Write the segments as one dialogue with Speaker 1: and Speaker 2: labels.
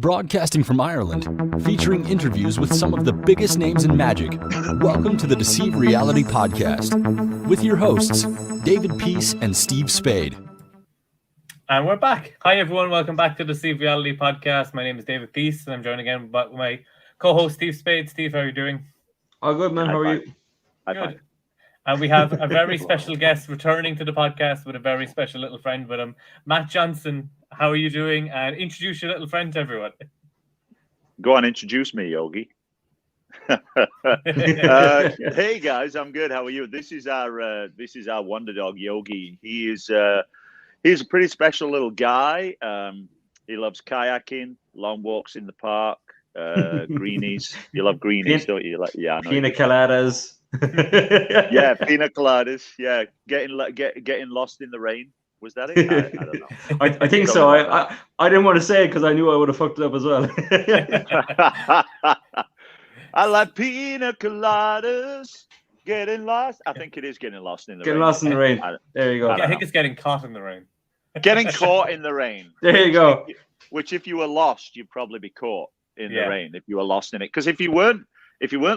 Speaker 1: Broadcasting from Ireland, featuring interviews with some of the biggest names in magic. Welcome to the Deceive Reality Podcast with your hosts, David Peace and Steve Spade.
Speaker 2: And we're back. Hi, everyone. Welcome back to the Deceive Reality Podcast. My name is David Peace, and I'm joined again by my co-host, Steve Spade. Steve, how are you doing?
Speaker 3: Oh, good, man. How are you?
Speaker 2: Good. And we have a very special guest returning to the podcast with a very special little friend with him, Matt Johnson. How are you doing? And introduce your little friend to everyone.
Speaker 4: Go on, introduce me, Yogi. Hey guys, I'm good. How are you? This is our wonder dog, Yogi. He's a pretty special little guy. He loves kayaking, long walks in the park, greenies. You love greenies, don't you? Yeah, I know.
Speaker 3: Pina coladas.
Speaker 4: Yeah, pina coladas. Yeah, getting lost in the rain. Was that it? I don't know.
Speaker 3: I think so. I didn't want to say it because I knew I would have fucked it up as well.
Speaker 4: I like pina coladas. Getting lost. I think it is getting lost in the rain.
Speaker 3: Getting lost in the rain. There you go.
Speaker 2: I think it's getting caught in the rain.
Speaker 4: Getting caught in the rain.
Speaker 3: There you go.
Speaker 4: Which, if you were lost, you'd probably be caught in the rain if you were lost in it. Because if you weren't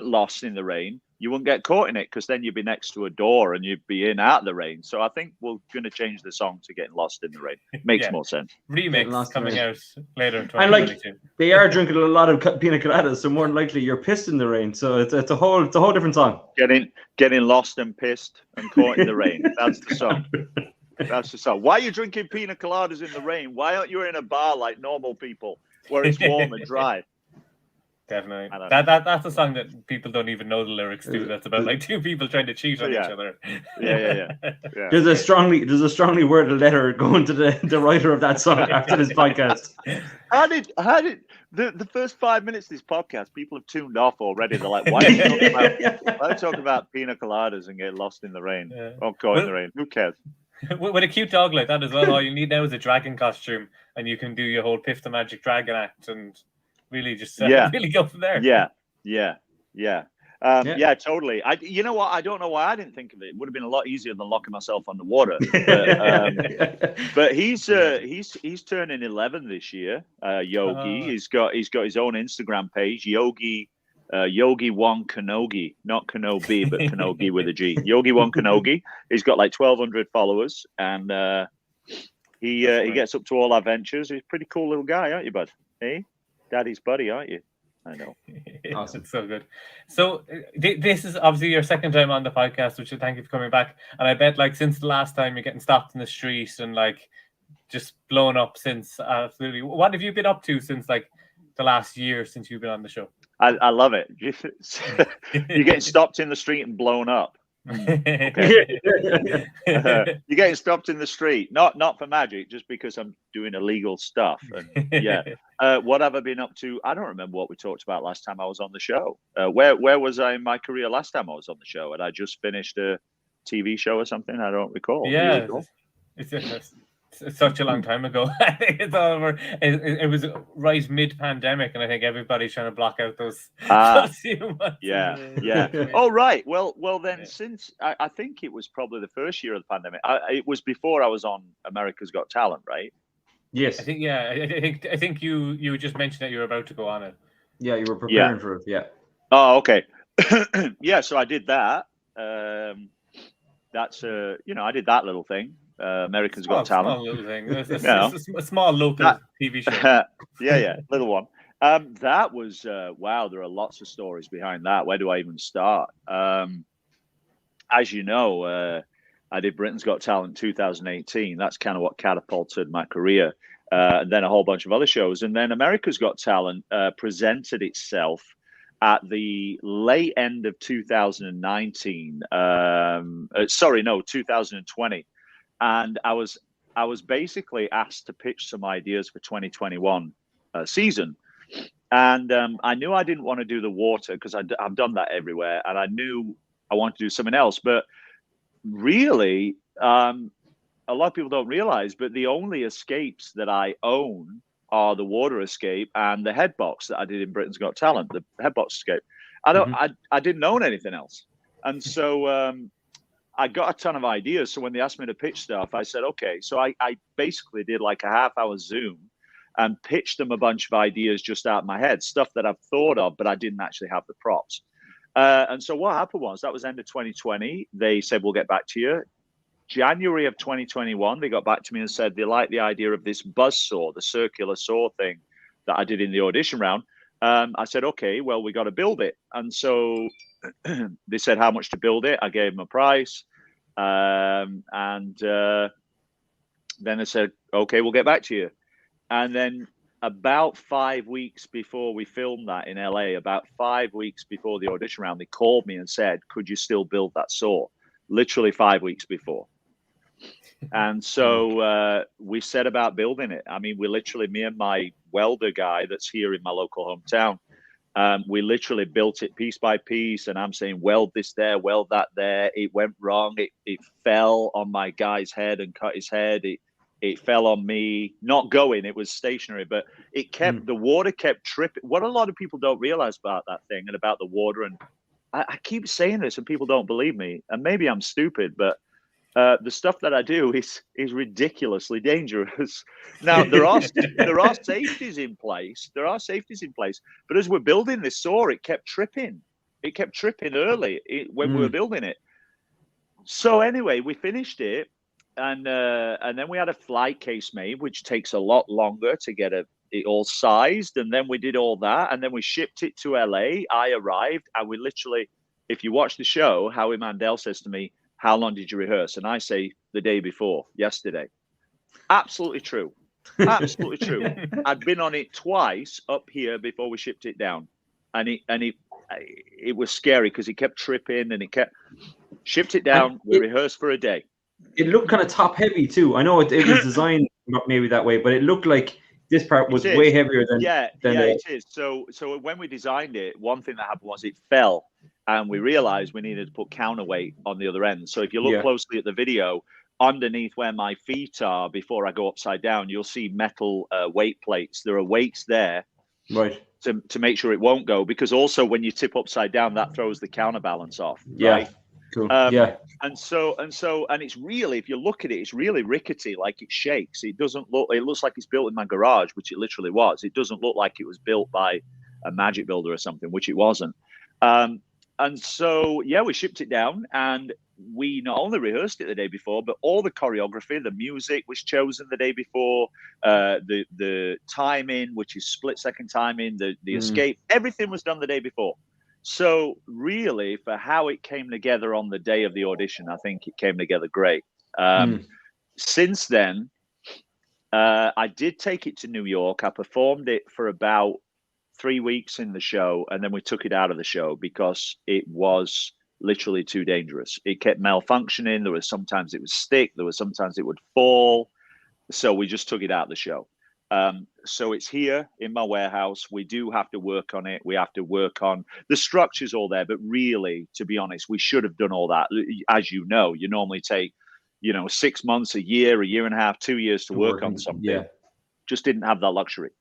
Speaker 4: lost in the rain, you wouldn't get caught in it, because then you'd be next to a door and you'd be in out of the rain. So I think we're going to change the song to Getting Lost in the Rain. Makes more sense.
Speaker 2: Remix coming out later in 2022.
Speaker 3: And like, they are drinking a lot of pina coladas, so more than likely you're pissed in the rain. So it's a whole different song.
Speaker 4: Getting lost and pissed and caught in the rain. That's the song. That's the song. Why are you drinking pina coladas in the rain? Why aren't you in a bar like normal people where it's warm and dry?
Speaker 2: Definitely. That's a song that people don't even know the lyrics to. That's about like two people trying to cheat on each other.
Speaker 4: Yeah.
Speaker 3: There's a strongly worded letter going to the writer of that song after this podcast.
Speaker 4: How did the first 5 minutes of this podcast, people have tuned off already. They're like, why are you talking about pina coladas and get lost in the rain? Or caught in the rain. Who cares?
Speaker 2: With a cute dog like that as well, all you need now is a dragon costume, and you can do your whole Piff the Magic Dragon act and really just really go from there.
Speaker 4: Yeah, totally. You know what? I don't know why I didn't think of it. It would have been a lot easier than locking myself underwater. But he's turning 11 this year. Yogi. He's got his own Instagram page, Yogi One Kanogi, not Kenobi, but Kanogi with a G. Yogi One Kanogi. He's got like 1,200 followers, and he gets up to all our ventures. He's a pretty cool little guy, aren't you, bud? Hey? Daddy's buddy, aren't you? I know.
Speaker 2: Awesome. It's so good. So this is obviously your second time on the podcast, which thank you for coming back. And I bet like since the last time you're getting stopped in the street and like just blown up since. Absolutely. What have you been up to since like the last year since you've been on the show?
Speaker 4: I love it. You're getting stopped in the street and blown up. Okay. You're getting stopped in the street, not for magic, just because I'm doing illegal stuff. And what have I been up to? I don't remember what we talked about last time I was on the show. Where was I in my career last time I was on the show? Had I just finished a TV show or something? I don't recall.
Speaker 2: Yeah, it's such a long time ago. I think it's all over. It was right mid-pandemic, and I think everybody's trying to block out those few months.
Speaker 4: Yeah. Oh, right. Well, then since I think it was probably the first year of the pandemic. It was before I was on America's Got Talent, right?
Speaker 3: Yes.
Speaker 2: I think you just mentioned that you were about to go on it.
Speaker 3: Yeah, you were preparing for it. Yeah.
Speaker 4: Oh, okay. Yeah. So I did that. That's I did that little thing. America's Got Talent.
Speaker 2: Small little thing. It's a small local TV show.
Speaker 4: Yeah, little one. That was wow. There are lots of stories behind that. Where do I even start? As you know, I did Britain's Got Talent 2018. That's kind of what catapulted my career. And then a whole bunch of other shows. And then America's Got Talent presented itself at the late end of 2019. 2020. And I was basically asked to pitch some ideas for 2021 season. And I knew I didn't want to do the water because I've done that everywhere. And I knew I wanted to do something else. But really, a lot of people don't realize, but the only escapes that I own are the water escape and the head box that I did in Britain's Got Talent, the head box escape. I didn't own anything else. And so I got a ton of ideas. So when they asked me to pitch stuff, I said, okay. So I basically did like a half-hour Zoom and pitched them a bunch of ideas just out of my head, stuff that I've thought of, but I didn't actually have the props. And so what happened was, that was end of 2020. They said, we'll get back to you. January of 2021, they got back to me and said they liked the idea of this buzz saw, the circular saw thing that I did in the audition round. I said, okay, well, we got to build it. And so they said how much to build it. I gave them a price. Then they said, okay, we'll get back to you. And then about 5 weeks before we filmed that in LA, about 5 weeks before the audition round, they called me and said, could you still build that saw? Literally 5 weeks before. And so we set about building it. I mean, we literally, me and my welder guy that's here in my local hometown, we literally built it piece by piece. And I'm saying, weld this there, weld that there. It went wrong. It fell on my guy's head and cut his head. It fell on me, not going, it was stationary, but it kept, the water kept tripping. What a lot of people don't realize about that thing and about the water, and I keep saying this and people don't believe me, and maybe I'm stupid, but the stuff that I do is ridiculously dangerous. Now there are safeties in place. There are safeties in place, but as we're building this saw, it kept tripping. It kept tripping early when we were building it. So anyway, we finished it, and then we had a flight case made, which takes a lot longer to get it all sized, and then we did all that, and then we shipped it to LA. I arrived, and we literally, if you watch the show, Howie Mandel says to me, how long did you rehearse? And I say, the day before, yesterday. Absolutely true. Absolutely true. I'd been on it twice up here before we shipped it down, and it was scary because it kept tripping, and it kept shipped it down. We rehearsed for a day.
Speaker 3: It looked kind of top heavy too. I know it was designed maybe that way, but it looked like this part was way heavier than
Speaker 4: it is. So when we designed it, one thing that happened was it fell, and we realized we needed to put counterweight on the other end. So if you look closely at the video, underneath where my feet are before I go upside down, you'll see metal weight plates. There are weights there,
Speaker 3: right,
Speaker 4: to make sure it won't go, because also when you tip upside down, that throws the counterbalance off. Right?
Speaker 3: Cool.
Speaker 4: And it's really, if you look at it, it's really rickety, like it shakes. It looks like it's built in my garage, which it literally was. It doesn't look like it was built by a magic builder or something, which it wasn't. And so, we shipped it down, and we not only rehearsed it the day before, but all the choreography, the music was chosen the day before, the timing, which is split-second timing, the escape, everything was done the day before. So really, for how it came together on the day of the audition, I think it came together great. Since then, I did take it to New York. I performed it for about 3 weeks in the show, and then we took it out of the show because it was literally too dangerous. It kept malfunctioning. There was sometimes it would stick. There was sometimes it would fall. So we just took it out of the show. So it's here in my warehouse. We do have to work on it. We have to work on the structure's all there, but really, to be honest, we should have done all that. As you know, you normally take, 6 months, a year and a half, 2 years to work on something. Yeah. Just didn't have that luxury.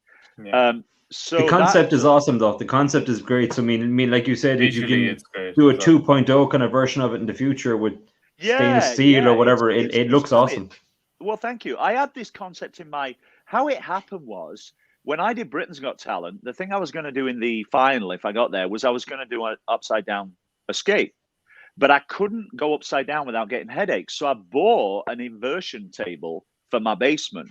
Speaker 4: Yeah. So
Speaker 3: the concept is awesome, though. The concept is great. So I mean, like you said, if you can do a 2.0 kind of version of it in the future with stainless steel or whatever, it looks awesome.
Speaker 4: Well, thank you. I had this concept in my. How it happened was, when I did Britain's Got Talent, the thing I was going to do in the final, if I got there, was I was going to do an upside down escape. But I couldn't go upside down without getting headaches. So I bought an inversion table for my basement,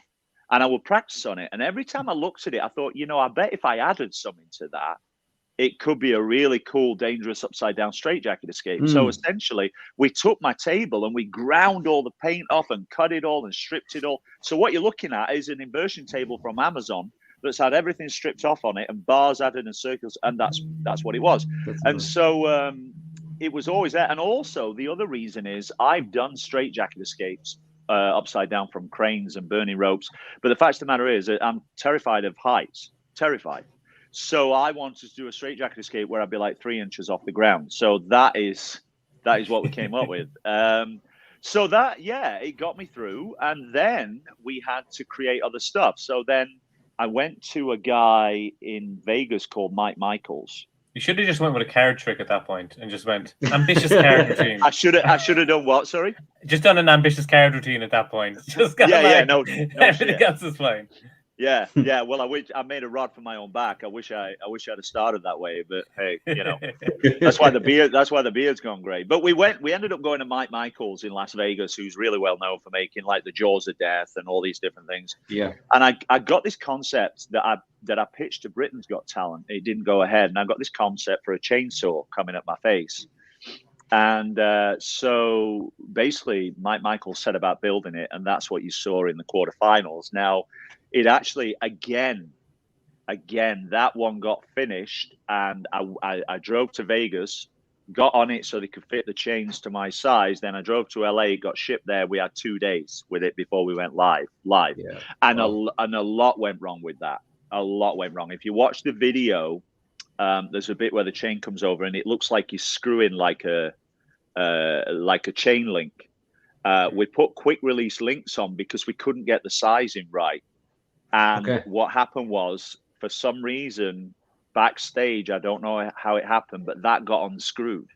Speaker 4: and I would practice on it. And every time I looked at it, I thought, I bet if I added something to that, it could be a really cool, dangerous upside down straitjacket escape. So essentially, we took my table and we ground all the paint off and cut it all and stripped it all. So what you're looking at is an inversion table from Amazon that's had everything stripped off on it and bars added and circles, and that's what it was. So it was always there. And also the other reason is I've done straitjacket escapes upside down from cranes and burning ropes. But the fact of the matter is that I'm terrified of heights, terrified. So I wanted to do a straitjacket escape where I'd be like 3 inches off the ground. So that is what we came up with. So that, it got me through. And then we had to create other stuff. So then I went to a guy in Vegas called Mike Michaels.
Speaker 2: You should have just went with a card trick at that point and just went ambitious card routine.
Speaker 4: I should have done what? Sorry,
Speaker 2: just done an ambitious card routine at that point. Just got everything else is fine.
Speaker 4: Yeah. Well, I made a rod for my own back. I wish I'd have started that way, but hey, that's why the beard's gone great. But we ended up going to Mike Michaels in Las Vegas, who's really well known for making like the Jaws of Death and all these different things.
Speaker 3: Yeah.
Speaker 4: And I got this concept that I pitched to Britain's Got Talent. It didn't go ahead, and I got this concept for a chainsaw coming at my face. And so basically, Mike Michaels set about building it, and that's what you saw in the quarterfinals. Now, it actually, again, that one got finished, and I drove to Vegas, got on it so they could fit the chains to my size. Then I drove to LA, got shipped there. We had 2 days with it before we went live.
Speaker 3: Yeah.
Speaker 4: And a lot went wrong with that. A lot went wrong. If you watch the video, there's a bit where the chain comes over, and it looks like he's screwing like a chain link. We put quick release links on because we couldn't get the sizing right. And what happened was, for some reason, backstage, I don't know how it happened, but that got unscrewed.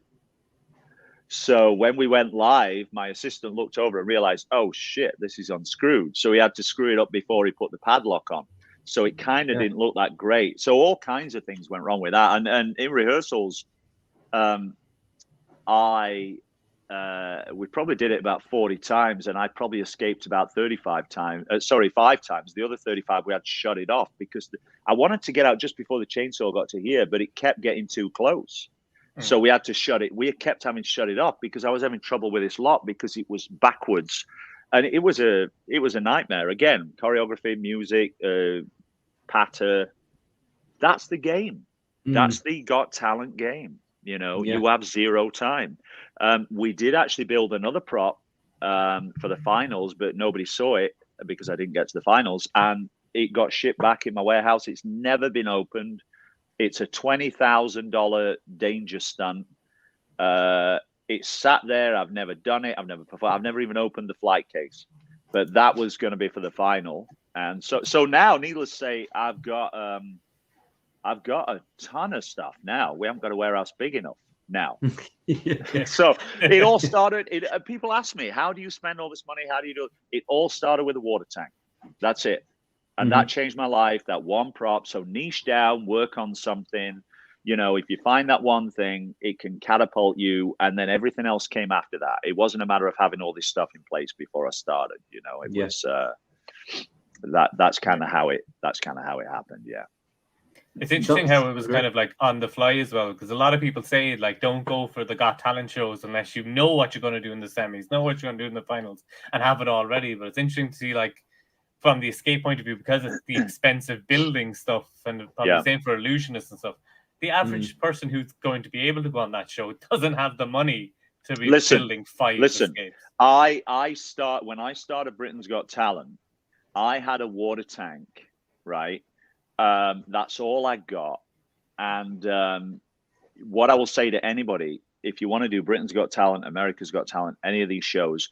Speaker 4: So when we went live, my assistant looked over and realized, oh shit, this is unscrewed. So he had to screw it up before he put the padlock on. So it kind of didn't look that great. So all kinds of things went wrong with that. And in rehearsals, we probably did it about 40 times, and I probably escaped about 5 times. The other 35 we had to shut it off because I wanted to get out just before the chainsaw got to here, but it kept getting too close. So we had to shut it. We kept having to shut it off because I was having trouble with this lock because it was backwards, and it was a nightmare. Again, choreography, music, patter. That's the game. That's the Got Talent game. You have zero time. We did actually build another prop for the finals, but nobody saw it because I didn't get to the finals, and it got shipped back in my warehouse. It's never been opened. It's a $20,000 danger stunt. It sat there. I've never done it. I've never performed. I've never even opened the flight case, but that was going to be for the final. And so now, needless to say, I've got a ton of stuff now. We haven't got a warehouse big enough now. So it all started. People ask me, how do you spend all this money? How do you do it? It all started with a water tank. That's it. And that changed my life, that one prop. So niche down, work on something. If you find that one thing, it can catapult you. And then everything else came after that. It wasn't a matter of having all this stuff in place before I started. It was that's kind of how it happened. Yeah.
Speaker 2: It's interesting how it was kind of like on the fly as well, because a lot of people say like don't go for the Got Talent shows unless you know what you're going to do in the semis, know what you're going to do in the finals, and have it all ready. But it's interesting to see, like, from the escape point of view, because it's the expensive building stuff, and probably the same for illusionists and stuff. The average person who's going to be able to go on that show doesn't have the money to be building 5 escapes.
Speaker 4: When I started Britain's Got Talent, I had a water tank, right? That's all I got. And what I will say to anybody, if you want to do Britain's Got Talent, America's Got Talent, any of these shows,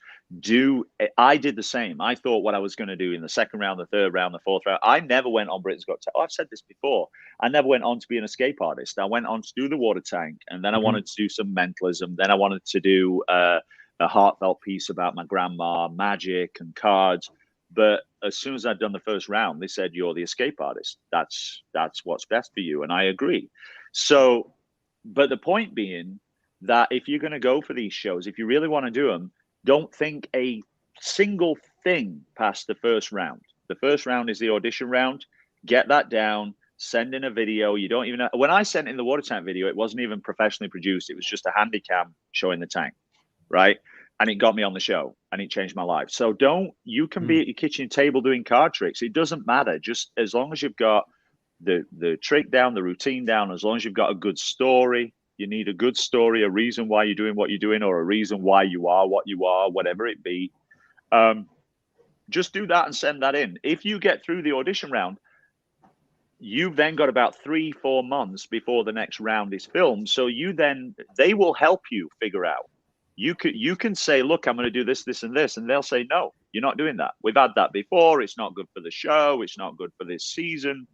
Speaker 4: I did the same. I thought what I was going to do in the second round, the third round, the fourth round. I never went on Britain's Got Talent. I've said this before. I never went on to be an escape artist. I went on to do the water tank, and then I wanted to do some mentalism. Then I wanted to do a heartfelt piece about my grandma, magic and cards. But as soon as I'd done the first round, they said, you're the escape artist. That's what's best for you. And I agree. So, but the point being that if you're going to go for these shows, if you really want to do them, don't think a single thing past the first round. The first round is the audition round. Get that down. Send in a video. You don't even know. When I sent in the water tank video, it wasn't even professionally produced. It was just a handy cam showing the tank, right? And it got me on the show, and it changed my life. So you can be at your kitchen table doing card tricks. It doesn't matter. Just as long as you've got the trick down, the routine down, as long as you've got a good story. You need a good story, a reason why you're doing what you're doing, or a reason why you are what you are, whatever it be. Just do that and send that in. If you get through the audition round, you've then got about 3-4 months before the next round is filmed. So they will help you figure out. You can say, look, I'm going to do this, this, and this. And they'll say, no, you're not doing that. We've had that before. It's not good for the show. It's not good for this season.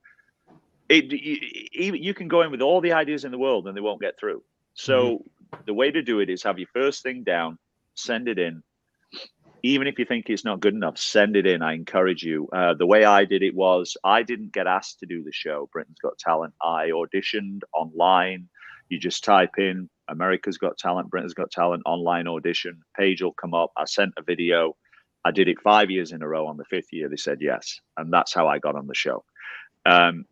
Speaker 4: You can go in with all the ideas in the world and they won't get through. So the way to do it is have your first thing down, send it in, even if you think it's not good enough, send it in. I encourage you. The way I did it was I didn't get asked to do the show, Britain's Got Talent. I auditioned online. You just type in America's Got Talent, Britain's Got Talent, online audition. Page will come up. I sent a video. I did it 5 years in a row. On the 5th year, they said yes. And that's how I got on the show. And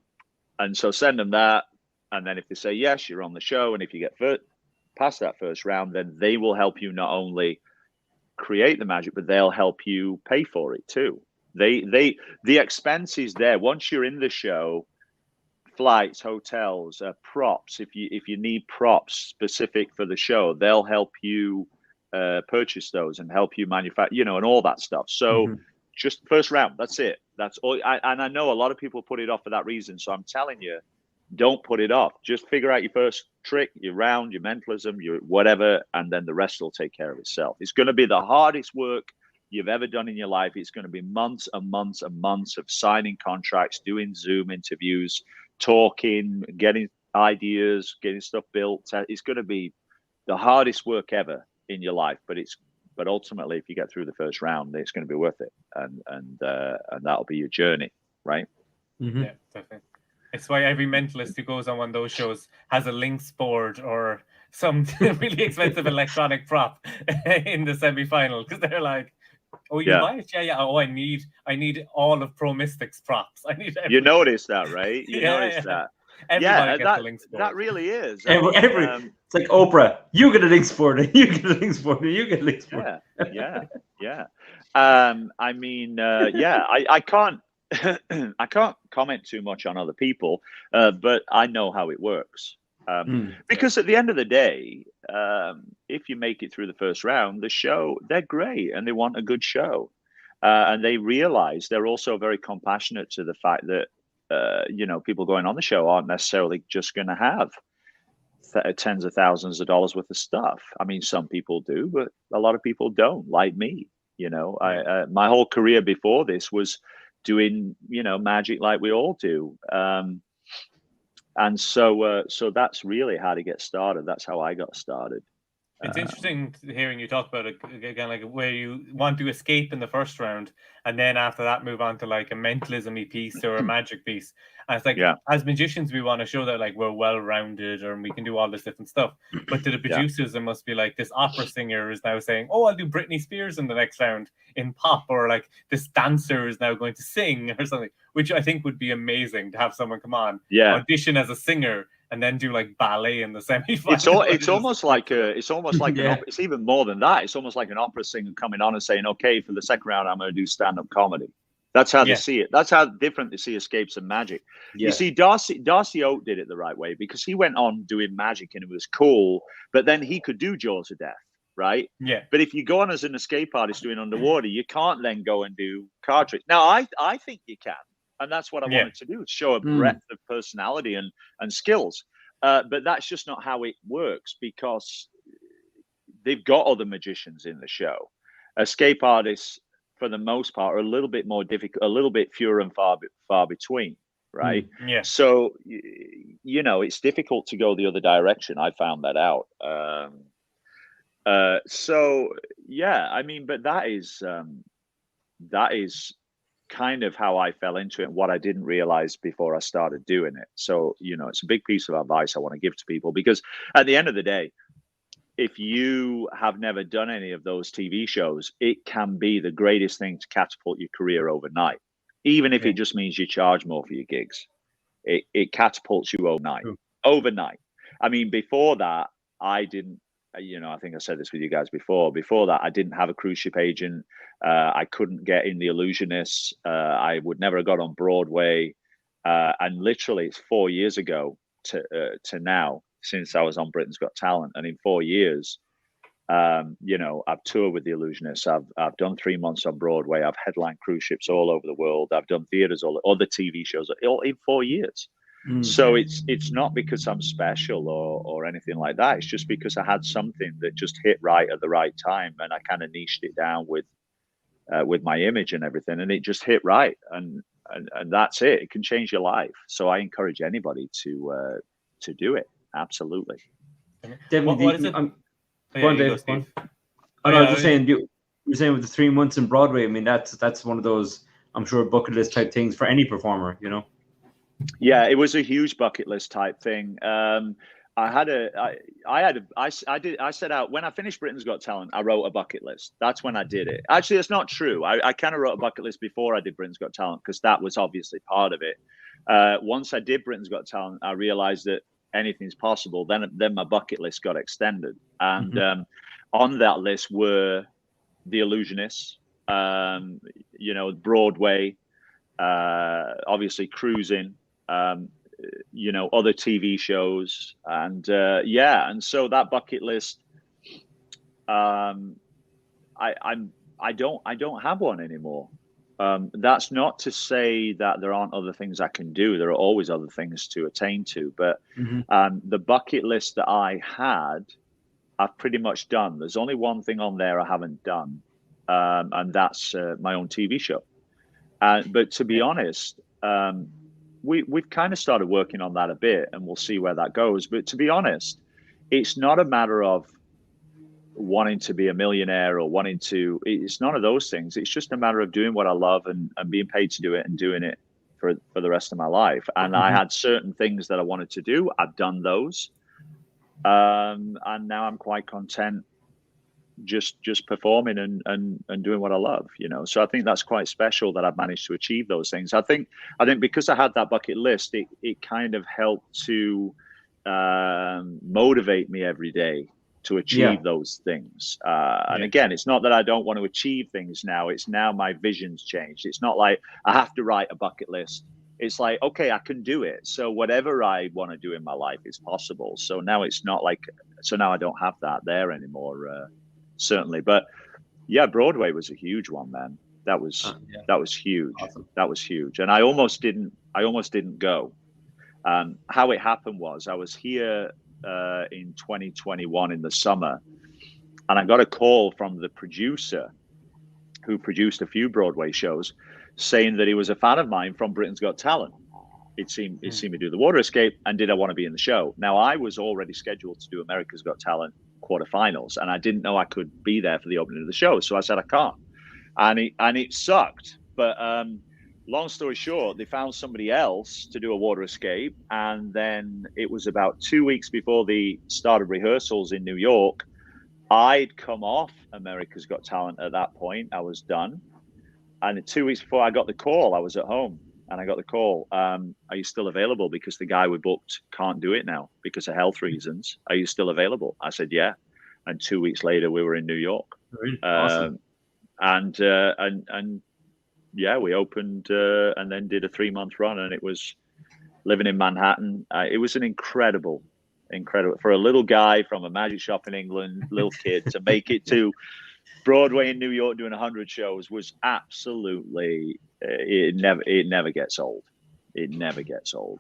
Speaker 4: so send them that. And then if they say yes, you're on the show. And if you get past that first round, then they will help you not only create the magic, but they'll help you pay for it too. The expense is there once you're in the show. Flights, hotels, props. If you need props specific for the show, they'll help you purchase those and help you manufacture, and all that stuff. So just first round, that's it. That's all. And I know a lot of people put it off for that reason. So I'm telling you, don't put it off. Just figure out your first trick, your round, your mentalism, your whatever, and then the rest will take care of itself. It's going to be the hardest work you've ever done in your life. It's going to be months and months and months of signing contracts, doing Zoom interviews, talking, getting ideas, getting stuff built. It's going to be the hardest work ever in your life, but ultimately, if you get through the first round, it's going to be worth it, and that'll be your journey, right?
Speaker 2: Yeah, definitely. It's why every mentalist who goes on one of those shows has a links board or some really expensive electronic prop in the semi-final, because they're like, "Oh, you buy it? Yeah. Oh, I need all of Pro Mystics props. I need everything."
Speaker 4: You notice that, right? You notice that.
Speaker 2: Everybody gets the links board.
Speaker 4: That really is.
Speaker 3: It's like Oprah. You get a links board, and you get a links board, and you get a links board.
Speaker 4: Yeah. I mean, I can't. I can't comment too much on other people, but I know how it works. Because at the end of the day, if you make it through the first round, the show, they're great and they want a good show. And they realize they're also very compassionate to the fact that, people going on the show aren't necessarily just going to have tens of thousands of dollars worth of stuff. I mean, some people do, but a lot of people don't, like me. My whole career before this was doing, magic like we all do. And so that's really how to get started. That's how I got started.
Speaker 2: It's interesting hearing you talk about it again, like where you want to escape in the first round, and then after that move on to like a mentalism-y piece or a magic piece. And it's like, as magicians, we want to show that like we're well-rounded and we can do all this different stuff. But to the producers, it must be like this opera singer is now saying, "Oh, I'll do Britney Spears in the next round in pop," or like this dancer is now going to sing or something, which I think would be amazing to have someone come on, audition as a singer, and then do like ballet in the semi-final.
Speaker 4: It's almost like it's even more than that. It's almost like an opera singer coming on and saying, "Okay, for the second round, I'm going to do stand-up comedy." That's how they see it. That's how different they see escapes and magic. You see, Darcy Oak did it the right way because he went on doing magic and it was cool, but then he could do Jaws of Death, right?
Speaker 2: Yeah.
Speaker 4: But if you go on as an escape artist doing underwater, you can't then go and do card tricks. Now, I think you can. And that's what I wanted to do, show a breadth of personality and skills. But that's just not how it works because they've got other magicians in the show. Escape artists, for the most part, are a little bit more difficult, a little bit fewer and far between, right?
Speaker 2: Yeah.
Speaker 4: So, it's difficult to go the other direction. I found that out. I mean, but that is kind of how I fell into it and what I didn't realize before I started doing it. So, it's a big piece of advice I want to give to people because at the end of the day, if you have never done any of those TV shows, it can be the greatest thing to catapult your career overnight. Even if it just means you charge more for your gigs, it catapults you overnight. I mean, before that, I didn't, I think I said this with you guys before. Before that, I didn't have a cruise ship agent. I couldn't get in The Illusionists. I would never have got on Broadway. And literally, it's 4 years ago to now since I was on Britain's Got Talent. And in 4 years, I've toured with The Illusionists. I've done 3 months on Broadway. I've headlined cruise ships all over the world. I've done theaters, all other TV shows, all in 4 years. So it's not because I'm special or anything like that. It's just because I had something that just hit right at the right time, and I kind of niched it down with my image and everything, and it just hit right, and that's it. It can change your life. So I encourage anybody to do it. Absolutely.
Speaker 3: Definitely. What is it? Go on, Dave. I was just saying, you're saying with the 3 months in Broadway, I mean, that's one of those, I'm sure, bucket list type things for any performer, you know?
Speaker 4: Yeah, it was a huge bucket list type thing. I set out, when I finished Britain's Got Talent, I wrote a bucket list. That's when I did it. Actually, it's not true. I kind of wrote a bucket list before I did Britain's Got Talent, because that was obviously part of it. Once I did Britain's Got Talent, I realized that anything's possible. Then my bucket list got extended. And on that list were The Illusionists, you know, Broadway, obviously cruising, you know, other TV shows, and and so that bucket list, I don't have one anymore. That's not to say that there aren't other things I can do. There are always other things to attain to, but the bucket list that I had, I've pretty much done. There's only one thing on there I haven't done, and that's my own TV show. But to be honest, we've kind of started working on that a bit, and we'll see where that goes. But to be honest, it's not a matter of wanting to be a millionaire or it's none of those things. It's just a matter of doing what I love and being paid to do it and doing it for the rest of my life. And I had certain things that I wanted to do. I've done those. And now I'm quite content just performing and doing what I love, you know. So I think that's quite special that I've managed to achieve those things. I think because I had that bucket list, it kind of helped to motivate me every day to achieve those things. And again, it's not that I don't want to achieve things now. It's now my vision's changed. It's not like I have to write a bucket list. It's like, okay, I can do it. So whatever I want to do in my life is possible. So now it's not like, so now I don't have that there anymore. Certainly. But yeah, Broadway was a huge one, man. That was huge. Awesome. That was huge. And I almost didn't go. How it happened was I was here in 2021 in the summer, and I got a call from the producer who produced a few Broadway shows saying that he was a fan of mine from Britain's Got Talent. He'd seen me do the water escape, and did I want to be in the show? Now, I was already scheduled to do America's Got Talent quarterfinals, and I didn't know I could be there for the opening of the show, so I said I can't, and it sucked. But long story short, they found somebody else to do a water escape, and then it was about 2 weeks before the start of rehearsals in New York. I'd come off America's Got Talent at that point. I was done, and 2 weeks before I got the call, I was at home. And I got the call, are you still available? Because the guy we booked can't do it now because of health reasons. Are you still available? I said, yeah. And 2 weeks later, we were in New York.
Speaker 3: Really? Awesome.
Speaker 4: And we opened and then did a 3-month run. And it was living in Manhattan. It was an incredible, for a little guy from a magic shop in England, little kid, to make it to Broadway in New York doing 100 shows was absolutely, it never gets old. It never gets old.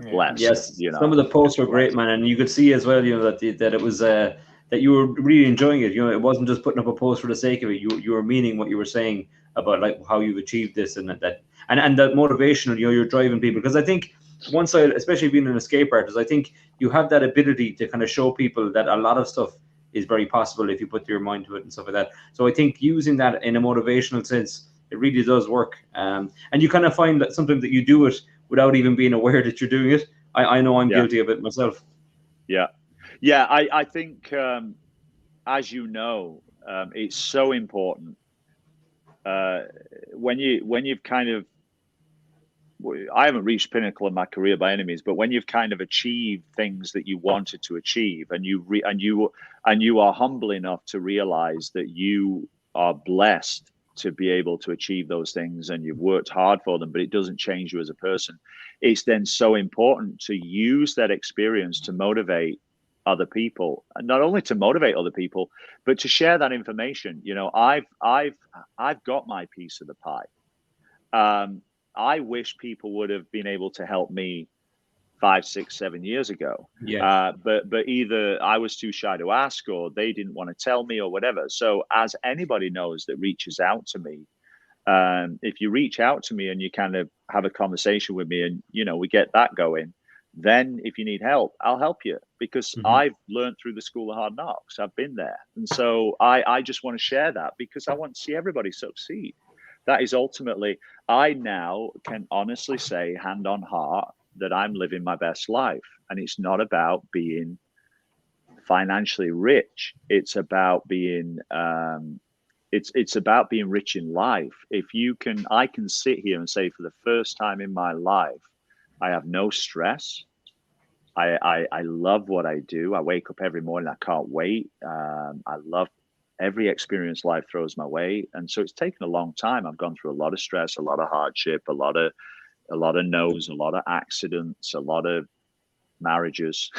Speaker 4: Blessed.
Speaker 3: Yes,
Speaker 4: you know.
Speaker 3: Some of the posts were great, man, and you could see as well, you know, that it was that you were really enjoying it. You know, it wasn't just putting up a post for the sake of it. You were meaning what you were saying about like how you've achieved this and that motivational. You know, you're driving people, because I think one side, especially being an escape artist, I think you have that ability to kind of show people that a lot of stuff is very possible if you put your mind to it and stuff like that. So I think using that in a motivational sense, it really does work. And you kind of find that sometimes that you do it without even being aware that you're doing it. I know I'm guilty of it myself.
Speaker 4: Yeah. I think, as you know, it's so important when you've kind of, I haven't reached pinnacle in my career by any means, but when you've kind of achieved things that you wanted to achieve, and you are humble enough to realize that you are blessed to be able to achieve those things, and you've worked hard for them, but it doesn't change you as a person. It's then so important to use that experience to motivate other people, and not only to motivate other people, but to share that information. You know, I've got my piece of the pie. I wish people would have been able to help me 5, 6, 7 years ago.
Speaker 3: Yeah.
Speaker 4: But either I was too shy to ask, or they didn't want to tell me, or whatever. So as anybody knows that reaches out to me, if you reach out to me and you kind of have a conversation with me, and, you know, we get that going, Then if you need help, I'll help you, because I've learned through the school of hard knocks. I've been there. And so I just want to share that, because I want to see everybody succeed. That is ultimately, I now can honestly say, hand on heart, that I'm living my best life. And it's not about being financially rich. It's about being it's about being rich in life. I can sit here and say, for the first time in my life, I have no stress. I love what I do. I wake up every morning, I can't wait. I love every experience life throws my way. And so it's taken a long time. I've gone through a lot of stress, a lot of hardship, a lot of no's, a lot of accidents, a lot of marriages.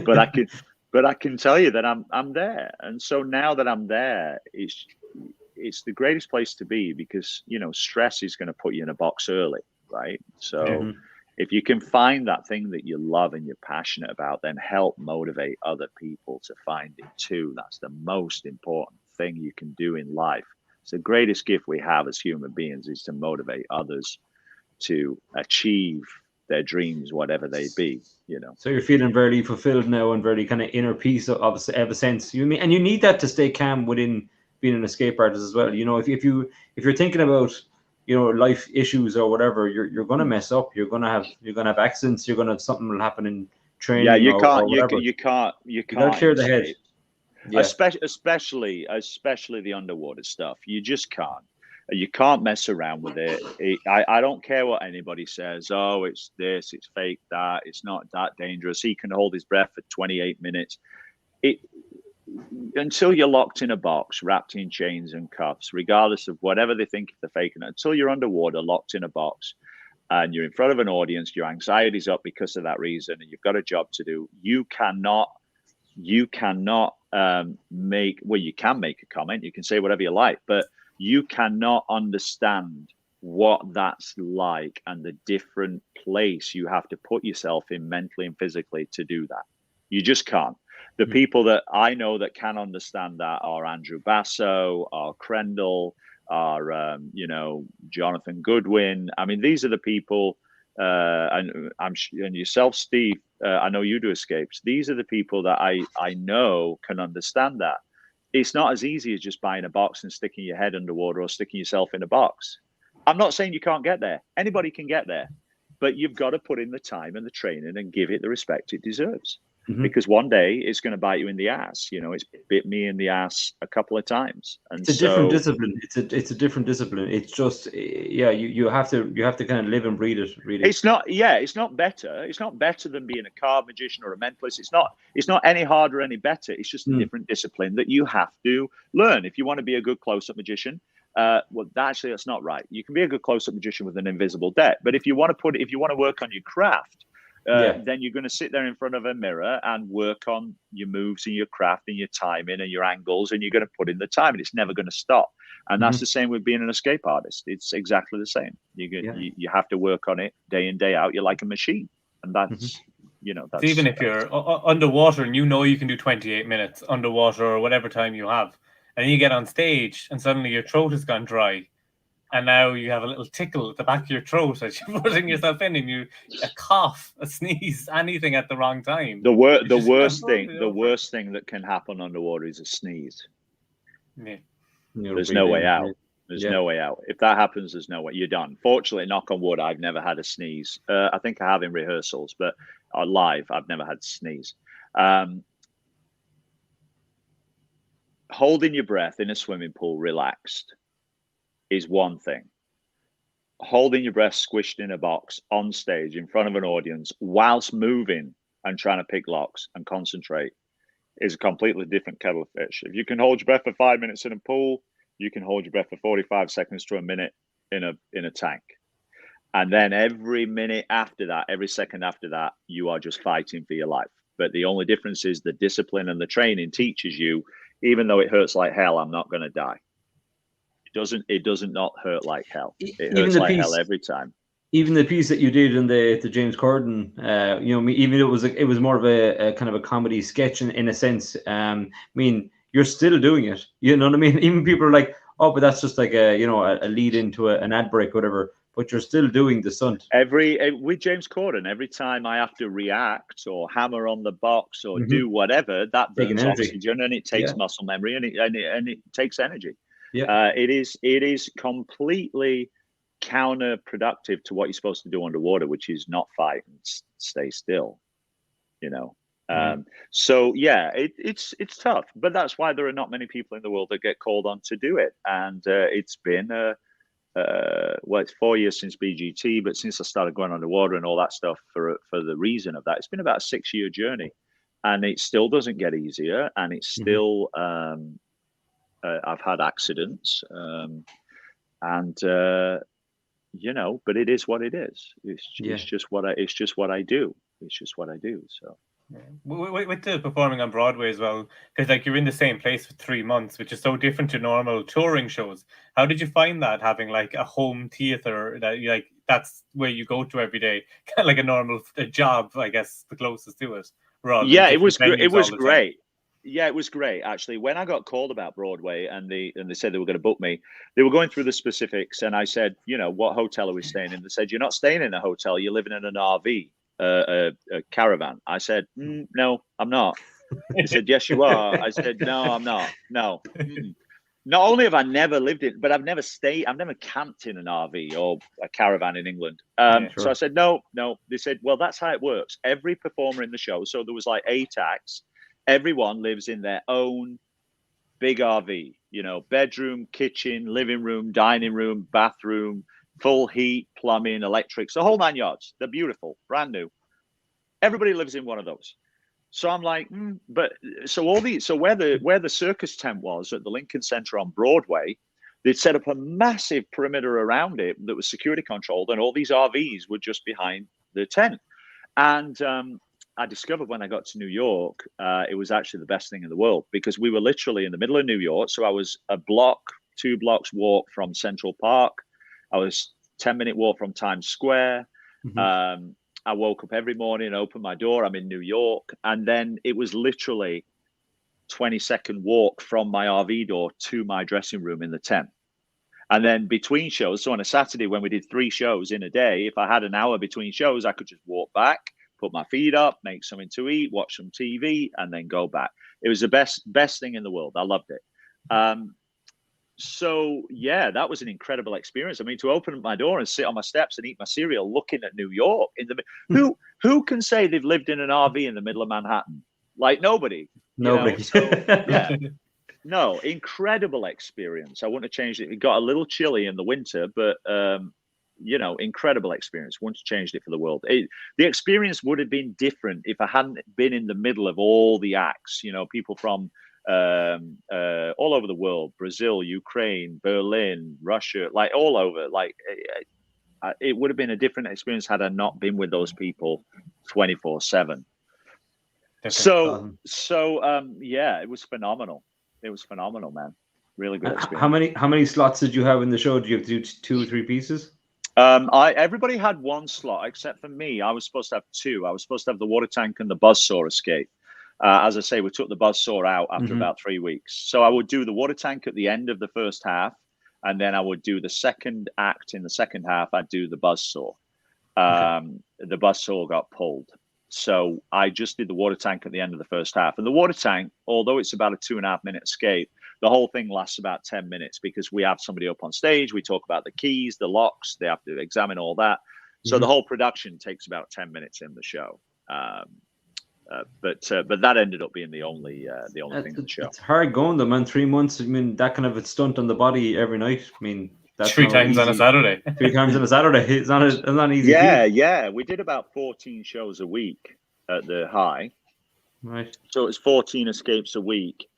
Speaker 4: but I can tell you that I'm there. And so now that I'm there, it's the greatest place to be, because, you know, stress is going to put you in a box early, right? So if you can find that thing that you love and you're passionate about, then help motivate other people to find it too. That's the most important thing you can do in life. It's the greatest gift we have as human beings, is to motivate others to achieve their dreams, whatever they be, you know.
Speaker 3: So you're feeling very fulfilled now and very kind of inner peace of a sense. You need that to stay calm within being an escape artist as well. You know, if you're thinking about, you know, life issues or whatever, you're gonna mess up. You're gonna have accidents. You're gonna have something will happen in training.
Speaker 4: Yeah, you
Speaker 3: can't
Speaker 4: clear
Speaker 3: the head.
Speaker 4: Yeah. Especially the underwater stuff. You just can't. You can't mess around with it. I don't care what anybody says. Oh, it's this, it's fake, that, it's not that dangerous. He can hold his breath for 28 minutes. Until you're locked in a box, wrapped in chains and cuffs, regardless of whatever they think if they're faking it, until you're underwater, locked in a box, and you're in front of an audience, your anxiety's up because of that reason, and you've got a job to do, you cannot make, well, you can make a comment, you can say whatever you like, but you cannot understand what that's like and the different place you have to put yourself in mentally and physically to do that. You just can't. The people that I know that can understand that are Andrew Basso, are Crendel, are Jonathan Goodwin. I mean, these are the people, and yourself, Steve. I know you do escapes. These are the people that I know can understand that. It's not as easy as just buying a box and sticking your head underwater or sticking yourself in a box. I'm not saying you can't get there. Anybody can get there, but you've got to put in the time and the training and give it the respect it deserves. Because one day it's going to bite you in the ass. You know, it's bit me in the ass a couple of times. And
Speaker 3: it's a different discipline. It's a different discipline. It's just, you have to kind of live and breathe it. Really, it's not better. It's not better than being a card magician or a mentalist. It's not any harder, any better. It's just a different discipline that you have to learn if you want to be a good close-up magician. Well, actually, that's not right. You can be a good close-up magician with an invisible deck, but if you want to work on your craft. Then you're going to sit there in front of a mirror and work on your moves and your craft and your timing and your angles, and you're going to put in the time, and it's never going to stop. And that's the same with being an escape artist. It's exactly the same. You have to work on it day in, day out. You're like a machine, and that's that's
Speaker 2: even if you're underwater and you can do 28 minutes underwater or whatever time you have, and then you get on stage and suddenly your throat has gone dry. And now you have a little tickle at the back of your throat as you're putting yourself in, and a cough, a sneeze, anything at the wrong time.
Speaker 4: The worst thing that can happen underwater is a sneeze. Yeah. There's no way out. There's no way out. If that happens, there's no way. You're done. Fortunately, knock on wood, I've never had a sneeze. I think I have in rehearsals, but live, I've never had a sneeze. Holding your breath in a swimming pool, relaxed, is one thing. Holding your breath squished in a box on stage in front of an audience whilst moving and trying to pick locks and concentrate is a completely different kettle of fish. If you can hold your breath for 5 minutes in a pool, you can hold your breath for 45 seconds to a minute in a tank. And then every minute after that, every second after that, you are just fighting for your life. But the only difference is the discipline and the training teaches you, even though it hurts like hell, I'm not going to die. It doesn't not hurt like hell. It hurts like hell every time.
Speaker 3: Even the piece that you did in the James Corden, even it was more of a kind of a comedy sketch in a sense. I mean, you're still doing it. You know what I mean? Even people are like, oh, but that's just like a lead into an ad break, or whatever. but you're still doing the stunt.
Speaker 4: With James Corden, every time I have to react or hammer on the box or do whatever, that burns oxygen and it takes muscle memory and it takes energy.
Speaker 3: Yeah,
Speaker 4: it is completely counterproductive to what you're supposed to do underwater, which is not fight and stay still. So yeah, it's tough, but that's why there are not many people in the world that get called on to do it. And it's been it's 4 years since BGT, but since I started going underwater and all that stuff for the reason of that, it's been about a 6-year journey, and it still doesn't get easier, and it's still I've had accidents, but it is what it is. It's just what I do. It's just what I do. So.
Speaker 2: Yeah. With the performing on Broadway as well, because like you're in the same place for 3 months, which is so different to normal touring shows. How did you find that, having like a home theater that you like, that's where you go to every day, kind of like a normal job, I guess, the closest to it.
Speaker 4: Yeah, it was great. Yeah, it was great actually. When I got called about Broadway and they said they were going to book me, they were going through the specifics, and I said, what hotel are we staying in? They said, you're not staying in a hotel, you're living in an RV. A caravan. I said, no, I'm not. He said, yes, you are. I said, no, I'm not. No. Not only have I never lived in, but I've never camped in an RV or a caravan in England. So I said, no. They said, well, that's how it works. Every performer in the show, so there was like 8 acts, everyone lives in their own big RV, bedroom, kitchen, living room, dining room, bathroom, full heat, plumbing, electrics, the whole 9 yards. They're beautiful, brand new. Everybody lives in one of those. So I'm like, where the circus tent was at the Lincoln Center on Broadway, they'd set up a massive perimeter around it that was security controlled, and all these RVs were just behind the tent. And I discovered when I got to New York, it was actually the best thing in the world, because we were literally in the middle of New York. So I was 2 blocks walk from Central Park. I was 10-minute walk from Times Square. I woke up every morning, opened my door. I'm in New York. And then it was literally 20-second walk from my RV door to my dressing room in the tent. And then between shows, so on a Saturday when we did 3 shows in a day, if I had an hour between shows, I could just walk back, put my feet up, make something to eat, watch some TV, and then go back. It was the best thing in the world. I loved it. So yeah, that was an incredible experience. I mean, to open my door and sit on my steps and eat my cereal, looking at New York who can say they've lived in an RV in the middle of Manhattan? Like nobody. So, yeah, no, incredible experience. I wouldn't have changed it. It got a little chilly in the winter, but incredible experience. Wouldn't have changed it for the world. The experience would have been different if I hadn't been in the middle of all the acts. People from all over the world, Brazil, Ukraine, Berlin, Russia, like all over. Like it would have been a different experience had I not been with those people 24/7. So yeah, it was phenomenal. It was phenomenal, man. Really good experience.
Speaker 3: How many slots did you have in the show? Did you have to do 2 or 3 pieces?
Speaker 4: Everybody had 1 slot except for me. I was supposed to have 2. I was supposed to have the water tank and the buzzsaw escape. As I say, we took the buzzsaw out after about 3 weeks. So I would do the water tank at the end of the first half, and then I would do the second act in the second half. I'd do the buzzsaw. The buzzsaw got pulled. So I just did the water tank at the end of the first half. And the water tank, although it's about a 2.5-minute escape, the whole thing lasts about 10 minutes because we have somebody up on stage. We talk about the keys, the locks. They have to examine all that. So the whole production takes about 10 minutes in the show. But that ended up being the only thing in the show.
Speaker 3: It's hard going though, man. 3 months. I mean, that kind of a stunt on the body every night. I mean, that's
Speaker 2: 3 times on a Saturday.
Speaker 3: 3 times on a Saturday. It's not easy.
Speaker 4: Yeah. We did about 14 shows a week at the high.
Speaker 3: Right. So
Speaker 4: it was 14 escapes a week.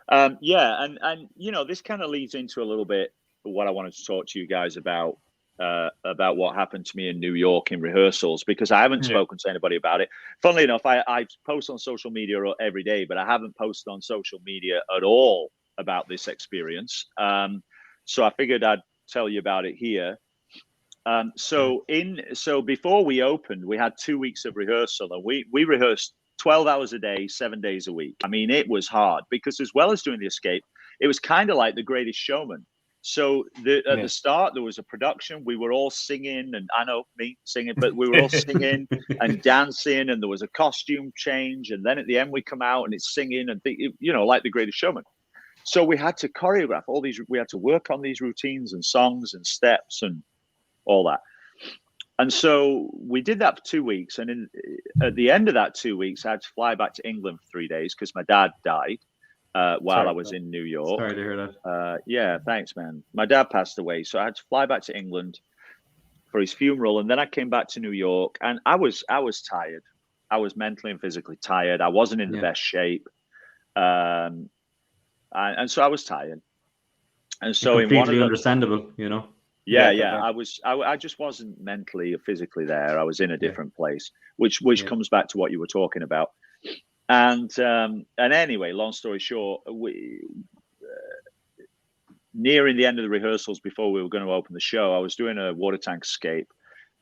Speaker 4: And this kind of leads into a little bit what I wanted to talk to you guys about what happened to me in New York in rehearsals, because I haven't spoken to anybody about it. Funnily enough, I post on social media every day, but I haven't posted on social media at all about this experience. So I figured I'd tell you about it here. So before we opened, we had 2 weeks of rehearsal, and we rehearsed 12 hours a day, 7 days a week. I mean, it was hard because as well as doing the escape, it was kind of like The Greatest Showman. So at the start, there was a production. We were all singing, and I know me singing, but we were all singing and dancing, and there was a costume change. And then at the end, we come out and it's singing, and like The Greatest Showman. So we had to choreograph all these. We had to work on these routines and songs and steps and all that. And so we did that for 2 weeks. And at the end of that 2 weeks, I had to fly back to England for 3 days because my dad died. While I was in New York.
Speaker 3: Sorry to hear that.
Speaker 4: Yeah, thanks, man. My dad passed away, so I had to fly back to England for his funeral, and then I came back to New York, and I was tired. I was mentally and physically tired. I wasn't in the best shape, and so I was tired. And so
Speaker 3: completely understandable,
Speaker 4: Yeah. I just wasn't mentally or physically there. I was in a different place, which comes back to what you were talking about. And anyway, long story short, nearing the end of the rehearsals before we were going to open the show, I was doing a water tank escape,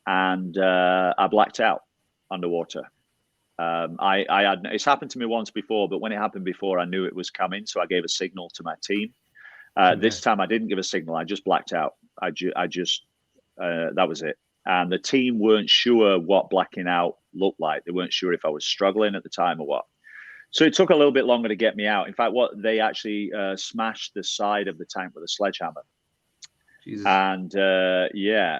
Speaker 4: and I blacked out underwater. It's happened to me once before, but when it happened before, I knew it was coming, so I gave a signal to my team. This time, I didn't give a signal; I just blacked out. That was it. And the team weren't sure what blacking out looked like. They weren't sure if I was struggling at the time or what. So it took a little bit longer to get me out. In fact, they actually smashed the side of the tank with a sledgehammer. Jesus. And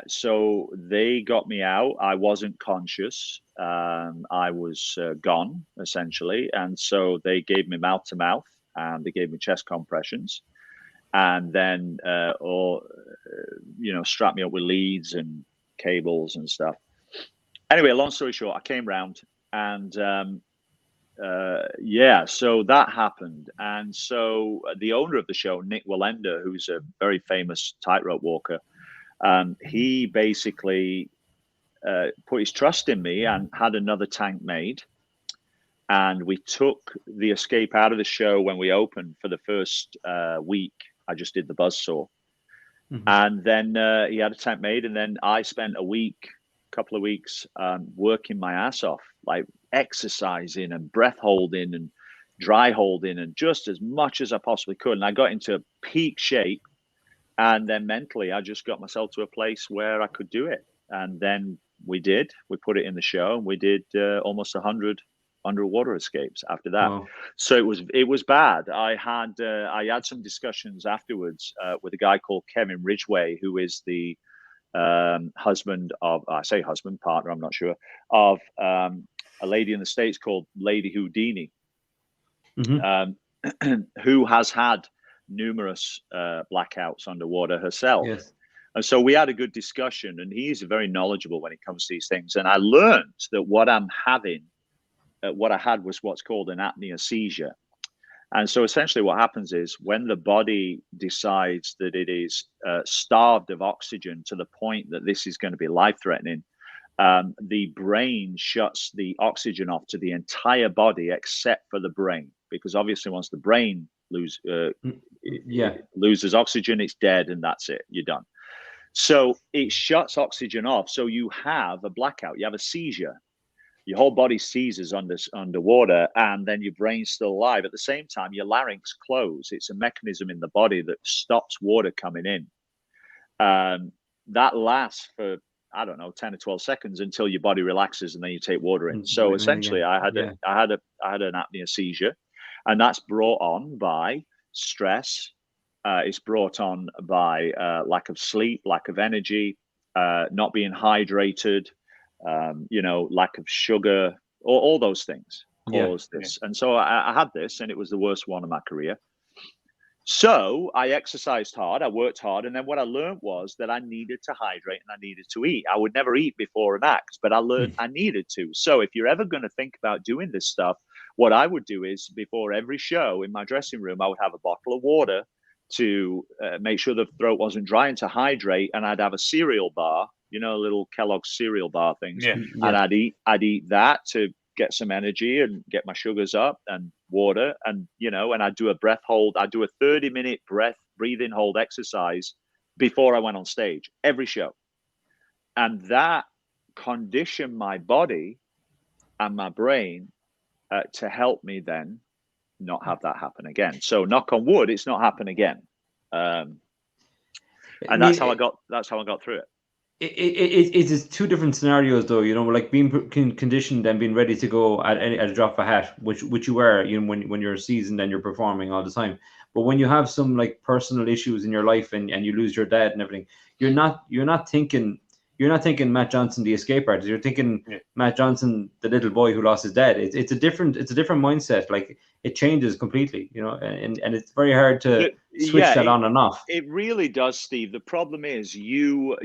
Speaker 4: so they got me out. I wasn't conscious. I was gone, essentially. And so they gave me mouth to mouth, and they gave me chest compressions, and then strapped me up with leads and cables and stuff. Anyway, long story short, I came round, and so that happened. And so the owner of the show, Nick Wallender, who's a very famous tightrope walker, he basically put his trust in me and had another tank made. And we took the escape out of the show when we opened for the first week. I just did the buzzsaw. Mm-hmm. And then he had a tank made, and then I spent couple of weeks working my ass off, like exercising and breath holding and dry holding, and just as much as I possibly could. And I got into peak shape, and then mentally I just got myself to a place where I could do it. And then we put it in the show, and we did almost 100 underwater escapes after that. Wow. So it was bad. I had some discussions afterwards with a guy called Kevin Ridgway, who is the partner, I'm not sure, of a lady in the States called Lady Houdini, who has had numerous blackouts underwater herself. Yes. And so we had a good discussion, and he's very knowledgeable when it comes to these things. And I learned that what I had was what's called an apnea seizure. And so essentially what happens is when the body decides that it is starved of oxygen to the point that this is going to be life-threatening, the brain shuts the oxygen off to the entire body except for the brain. Because obviously once the brain loses oxygen, it's dead, and that's it. You're done. So it shuts oxygen off. So you have a blackout. You have a seizure. Your whole body seizes underwater, and then your brain's still alive. At the same time, your larynx closes. It's a mechanism in the body that stops water coming in. That lasts for, 10 or 12 seconds until your body relaxes, and then you take water in. So essentially, I had an apnea seizure, and that's brought on by stress. It's brought on by lack of sleep, lack of energy, not being hydrated. Lack of sugar, all those things caused this. And so I had this, and it was the worst one of my career. So I exercised hard, I worked hard, and then what I learned was that I needed to hydrate and I needed to eat. I would never eat before an act, but I learned I needed to. So if you're ever going to think about doing this stuff, what I would do is before every show in my dressing room, I would have a bottle of water to make sure the throat wasn't dry and to hydrate, and I'd have a cereal bar, little Kellogg's cereal bar things. Yeah. And I'd eat that to get some energy and get my sugars up, and water, and and I'd do a breath hold. I'd do a 30-minute breathing hold exercise before I went on stage every show. And that conditioned my body and my brain to help me then not have that happen again. So knock on wood, it's not happened again. And that's how I got through it.
Speaker 3: It's two different scenarios, though. Like being conditioned and being ready to go at a drop of a hat, which you are, when you're seasoned and you're performing all the time. But when you have some like personal issues in your life and you lose your dad and everything, you're not thinking Matt Johnson, the escape artist. You're thinking Matt Johnson, the little boy who lost his dad. It's a different mindset. Like it changes completely, and it's very hard to switch that on and off.
Speaker 4: It really does, Steve. The problem is you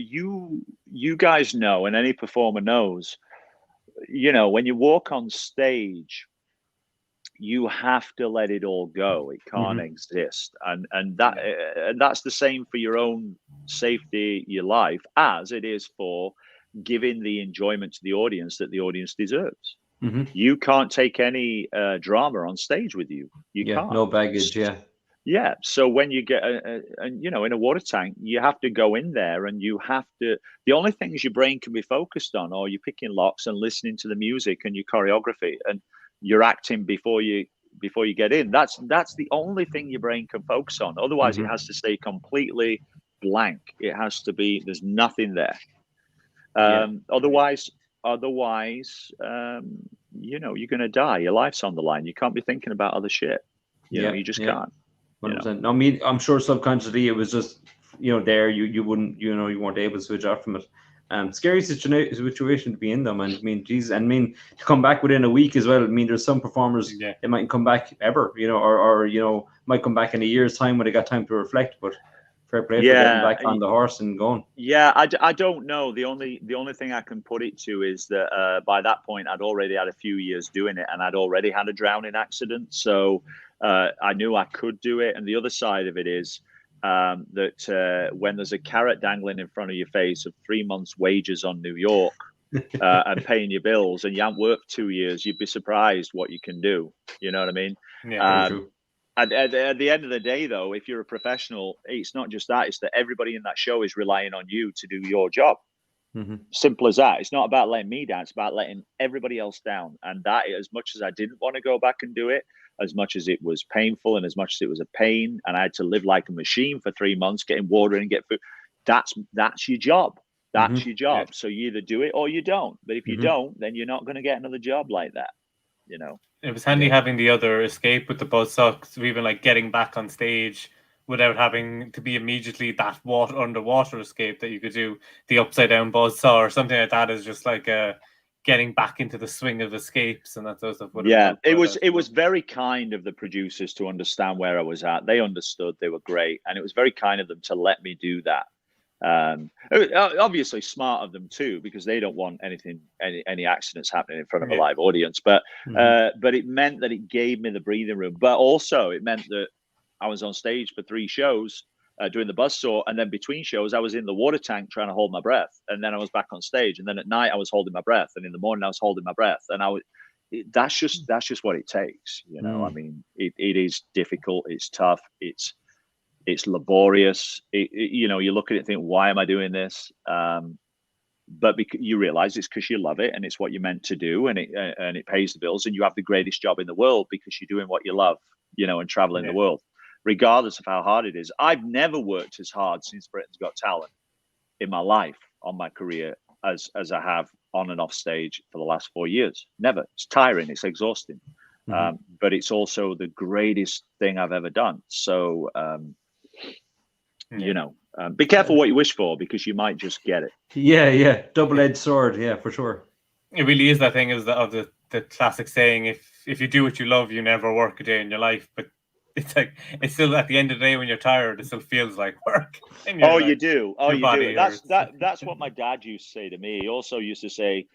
Speaker 4: guys know, and any performer knows, when you walk on stage, you have to let it all go. It can't exist. And that's the same for your own safety, your life, as it is for giving the enjoyment to the audience that the audience deserves. You can't take any drama on stage with you. You can't.
Speaker 3: No baggage.
Speaker 4: Yeah. So when you get in a water tank, you have to go in there and you have to, the only things your brain can be focused on are you picking locks and listening to the music and your choreography and you're acting before you get in. That's the only thing your brain can focus on. Otherwise, it has to stay completely blank. It has to be, there's nothing there. Otherwise, you're going to die. Your life's on the line. You can't be thinking about other shit. You just can't.
Speaker 3: 100%. I mean, I'm sure subconsciously it was just, there, you wouldn't, you weren't able to switch off from it. Scary situation to be in, though, man. I mean, Jesus, and I mean, to come back within a week as well. I mean, there's some performers they mightn't come back ever, or might come back in a year's time when they got time to reflect. But fair play for getting back on the horse and going.
Speaker 4: Yeah, I don't know. The only thing I can put it to is that by that point I'd already had a few years doing it, and I'd already had a drowning accident, so I knew I could do it. And the other side of it is that when there's a carrot dangling in front of your face of 3 months' wages on New York and paying your bills, and you haven't worked 2 years, you'd be surprised what you can do. You know what I mean?
Speaker 2: Yeah.
Speaker 4: True. And at the end of the day, though, if you're a professional, it's not just that. It's that everybody in that show is relying on you to do your job. Simple as that. It's not about letting me down. It's about letting everybody else down. And that, as much as I didn't want to go back and do it, as much as it was painful and as much as it was a pain, and I had to live like a machine for 3 months, getting water and get food, that's your job. That's your job. So you either do it or you don't. But if you don't, then you're not going to get another job like that.
Speaker 2: It was handy having the other escape with the buzzsaw, so even like getting back on stage without having to be immediately that underwater escape, that you could do the upside down buzzsaw or something like that, is just like getting back into the swing of escapes and that sort of stuff.
Speaker 4: It was very kind of the producers to understand where I was at. They understood. They were great, and it was very kind of them to let me do that. Obviously smart of them too, because they don't want any accidents happening in front of a live audience, but it meant that it gave me the breathing room, but also it meant that I was on stage for 3 shows doing the buzzsaw, and then between shows I was in the water tank trying to hold my breath, and then I was back on stage, and then at night I was holding my breath, and in the morning I was holding my breath, and that's just what it takes. I mean, it is difficult, it's tough, it's laborious. You look at it and think, why am I doing this? But you realize it's because you love it and it's what you're meant to do, and it pays the bills, and you have the greatest job in the world because you're doing what you love, and traveling the world, regardless of how hard it is. I've never worked as hard since Britain's Got Talent in my life, on my career, as I have on and off stage for the last 4 years. Never. It's tiring. It's exhausting. But it's also the greatest thing I've ever done. So, be careful what you wish for, because you might just get it.
Speaker 3: Yeah. Double-edged sword. Yeah, for sure.
Speaker 2: It really is that thing of the classic saying, if you do what you love, you never work a day in your life. But it's like, it's still, at the end of the day when you're tired, it still feels like work.
Speaker 4: You do. That's what my dad used to say to me. He also used to say,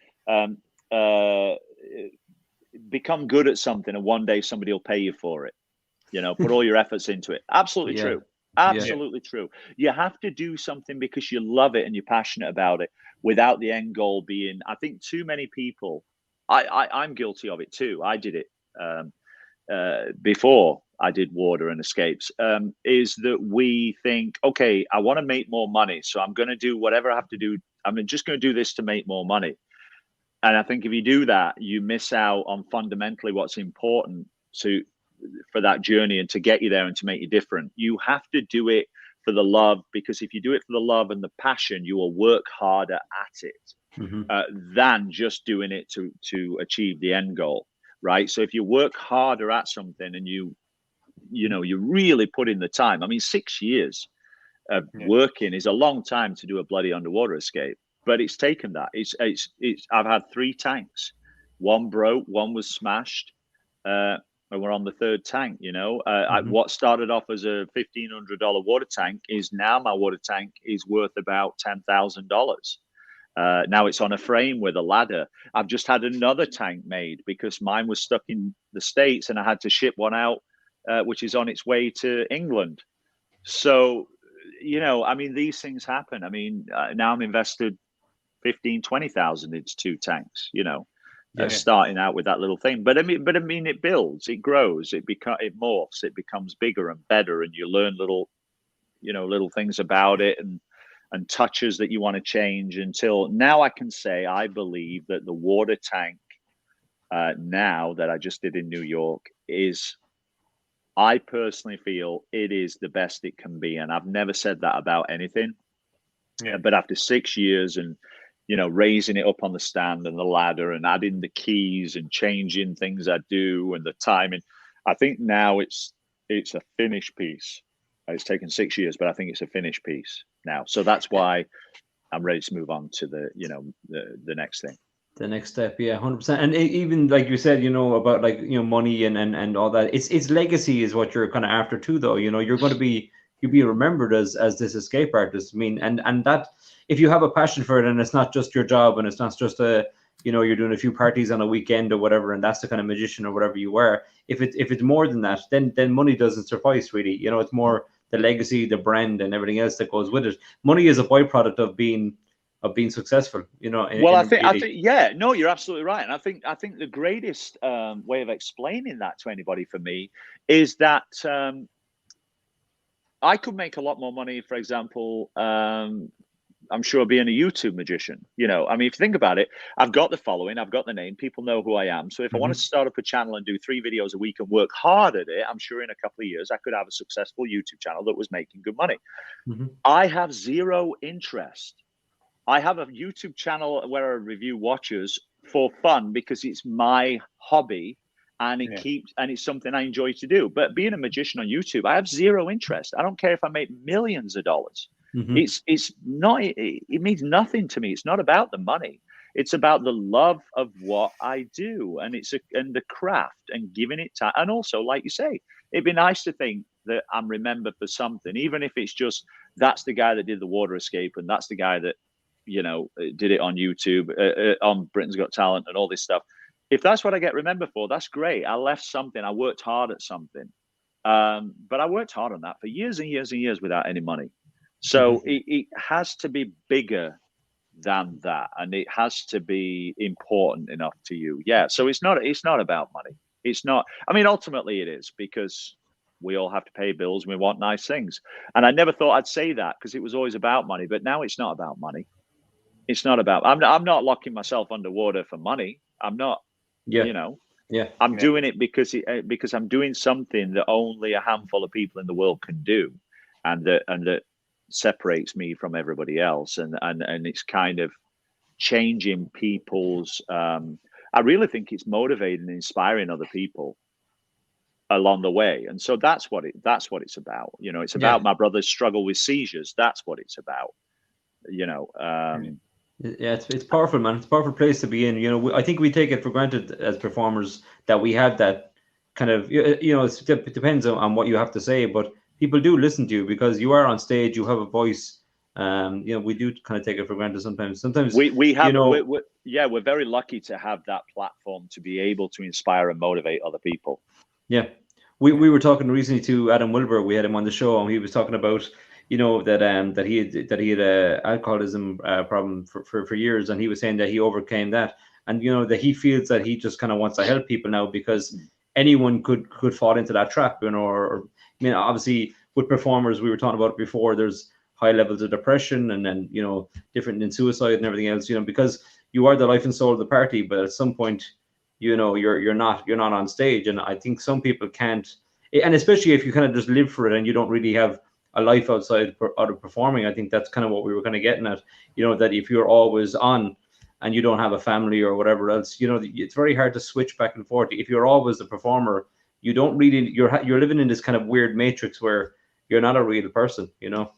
Speaker 4: become good at something and one day somebody will pay you for it. Put all your efforts into it. Absolutely true. Absolutely true. You have to do something because you love it and you're passionate about it, without the end goal being, I think too many people, I'm guilty of it too. I did it before I did water and escapes, is that we think, okay, I want to make more money, so I'm going to do whatever I have to do. I'm just going to do this to make more money. And I think if you do that, you miss out on fundamentally what's important for that journey and to get you there and to make you different. You have to do it for the love, because if you do it for the love and the passion, you will work harder at it than just doing it to achieve the end goal, right? So if you work harder at something and you really put in the time. I mean, 6 years of working is a long time to do a bloody underwater escape, but it's taken that. It's I've had 3 tanks. One broke, one was smashed, and we're on the 3rd tank. What started off as a $1,500 water tank is now my water tank is worth about $10,000. Now it's on a frame with a ladder. I've just had another tank made because mine was stuck in the States and I had to ship one out, which is on its way to England. So, I mean, these things happen. I mean, now I'm invested 15, 20,000 into 2 tanks, starting out with that little thing. But I mean, it builds, it grows, it morphs, it becomes bigger and better, and you learn little things about it and touches that you want to change, until now I can say I believe that the water tank now that I just did in New York I personally feel it is the best it can be. And I've never said that about anything. But after 6 years and, raising it up on the stand and the ladder and adding the keys and changing things I do and the timing, I think now it's a finished piece. It's taken 6 years, but I think it's a finished piece now. So that's why I'm ready to move on to the next thing.
Speaker 3: The next step, 100%. And even like you said, about money and all that. It's legacy is what you're kind of after too, though. You're going to you'll be remembered as this escape artist. I mean, and that if you have a passion for it, and it's not just your job, and it's not just you're doing a few parties on a weekend or whatever, and that's the kind of magician or whatever you are. If it's more than that, then money doesn't suffice really. It's more the legacy, the brand, and everything else that goes with it. Money is a byproduct of being successful,
Speaker 4: I think no, you're absolutely right. And I think the greatest way of explaining that to anybody for me is that I could make a lot more money, for example, I'm sure being a YouTube magician. I mean, if you think about it, I've got the following, I've got the name, people know who I am. So if I wanted to start up a channel and do 3 videos a week and work hard at it, I'm sure in a couple of years I could have a successful YouTube channel that was making good money. I have zero interest. I have a YouTube channel where I review watches for fun because it's my hobby and it's something I enjoy to do. But being a magician on YouTube, I have zero interest. I don't care if I make millions of dollars. It's not, it means nothing to me. It's not about the money. It's about the love of what I do, and and the craft and giving it time. And also, like you say, it'd be nice to think that I'm remembered for something, even if it's just that's the guy that did the water escape and that's the guy that did it on YouTube, on Britain's Got Talent and all this stuff. If that's what I get remembered for, that's great. I left something. I worked hard at something. But I worked hard on that for years and years and years without any money. So it has to be bigger than that. And it has to be important enough to you. Yeah. So it's not about money. It's not, I mean, ultimately it is, because we all have to pay bills and we want nice things. And I never thought I'd say that because it was always about money, but now it's not about money. It's not about, I'm not locking myself underwater for money. I'm not, I'm doing it because I'm doing something that only a handful of people in the world can do. And that separates me from everybody else. And it's kind of changing people's, I really think it's motivating and inspiring other people along the way. And so that's what it's about. It's about my brother's struggle with seizures. That's what it's about.
Speaker 3: It's powerful, man. It's a powerful place to be in. I think we take it for granted as performers that we have that kind of, it depends on what you have to say, but people do listen to you because you are on stage, you have a voice. We do kind of take it for granted sometimes. Sometimes we have,
Speaker 4: we're very lucky to have that platform to be able to inspire and motivate other people.
Speaker 3: Yeah. We were talking recently to Adam Wilbur. We had him on the show and he was talking about, that he had a alcoholism problem for years, and he was saying that he overcame that, and that he feels that he just kind of wants to help people now because anyone could fall into that trap, or I mean, obviously with performers, we were talking about it before, there's high levels of depression and then different in suicide and everything else, because you are the life and soul of the party, but at some point you're not on stage. And I think some people can't, and especially if you kind of just live for it and you don't really have a life outside of performing. I think that's kind of what we were kind of getting at, you know, that if you're always on and you don't have a family or whatever else, you know, it's very hard to switch back and forth. If you're always a performer, you don't really, you're living in this kind of weird matrix where you're not a real person, you know?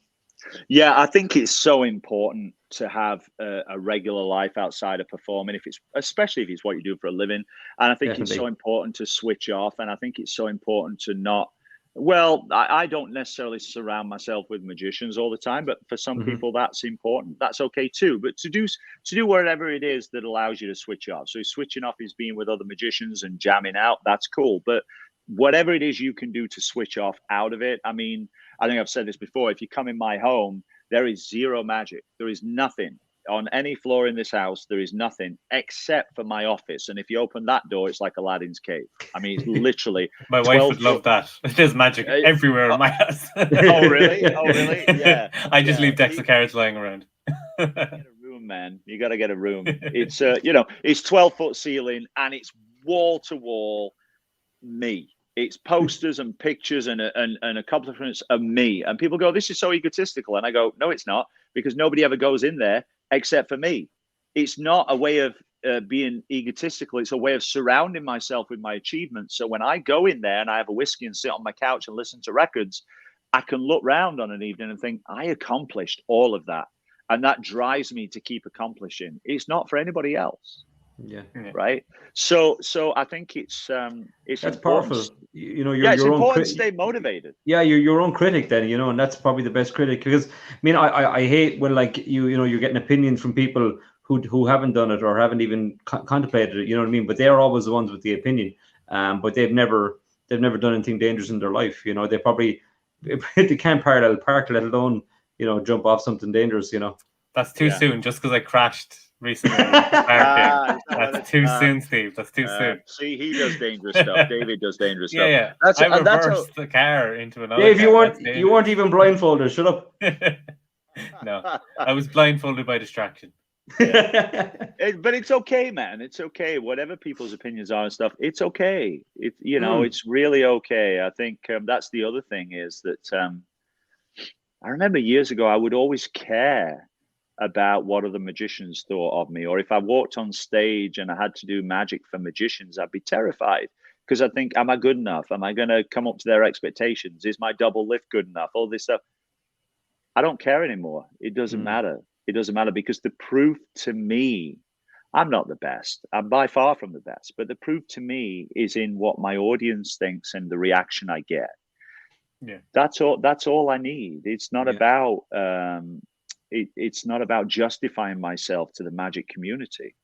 Speaker 4: Yeah, I think it's so important to have a regular life outside of performing, especially if it's what you do for a living. And I think
Speaker 3: Definitely.
Speaker 4: it's so important to switch off. And I think it's so important to not. Well, I don't necessarily surround myself with magicians all the time, but for some people that's important. That's okay too. But to do whatever it is that allows you to switch off. So switching off is being with other magicians and jamming out. That's cool. But whatever it is you can do to switch off out of it. I mean, I think I've said this before. If you come in my home, there is zero magic. There is nothing on any floor in this house. There is nothing except for my office. And if you open that door, it's like Aladdin's cave. I mean, it's literally.
Speaker 2: My wife would love that. There's magic everywhere in my house.
Speaker 4: Oh, really? Oh, really? Yeah.
Speaker 2: I just leave decks of cards lying around.
Speaker 4: Get a room, man. You got to get a room. It's you know, it's 12-foot ceiling and it's wall to wall me. It's posters and pictures and accomplishments of me. And people go, this is so egotistical. And I go, no, it's not, because nobody ever goes in there except for me. It's not a way of being egotistical. It's a way of surrounding myself with my achievements. So when I go in there and I have a whiskey and sit on my couch and listen to records, I can look round on an evening and think, I accomplished all of that. And that drives me to keep accomplishing. It's not for anybody else.
Speaker 3: Yeah.
Speaker 4: Right. So I think it's
Speaker 3: that's powerful. You know,
Speaker 4: it's important to stay motivated.
Speaker 3: Yeah, you're your own critic then, you know, and that's probably the best critic. Because I mean, I hate when like you know you're getting opinions from people who haven't done it or haven't even contemplated it. You know what I mean? But they're always the ones with the opinion. But they've never done anything dangerous in their life. You know, they probably they can't parallel park, let alone jump off something dangerous. You know.
Speaker 2: That's too soon. Just because I crashed recently. That's too soon, Steve. That's too soon.
Speaker 4: See, he does dangerous stuff. David does dangerous stuff.
Speaker 2: Yeah. I reversed the car into another.
Speaker 3: Dave, you weren't even blindfolded. Shut up.
Speaker 2: No, I was blindfolded by distraction.
Speaker 4: But it's okay, man. It's okay. Whatever people's opinions are and stuff, it's okay. It's really okay. I think that's the other thing is that I remember years ago I would always care about what other magicians thought of me, or if I walked on stage and I had to do magic for magicians, I'd be terrified because I think, am I good enough? Am I going to come up to their expectations? Is my double lift good enough? All this stuff. I don't care anymore. It doesn't matter. It doesn't matter because the proof to me, I'm not the best. I'm by far from the best, but the proof to me is in what my audience thinks and the reaction I get.
Speaker 2: Yeah,
Speaker 4: that's all I need. It's not about it's not about justifying myself to the magic community.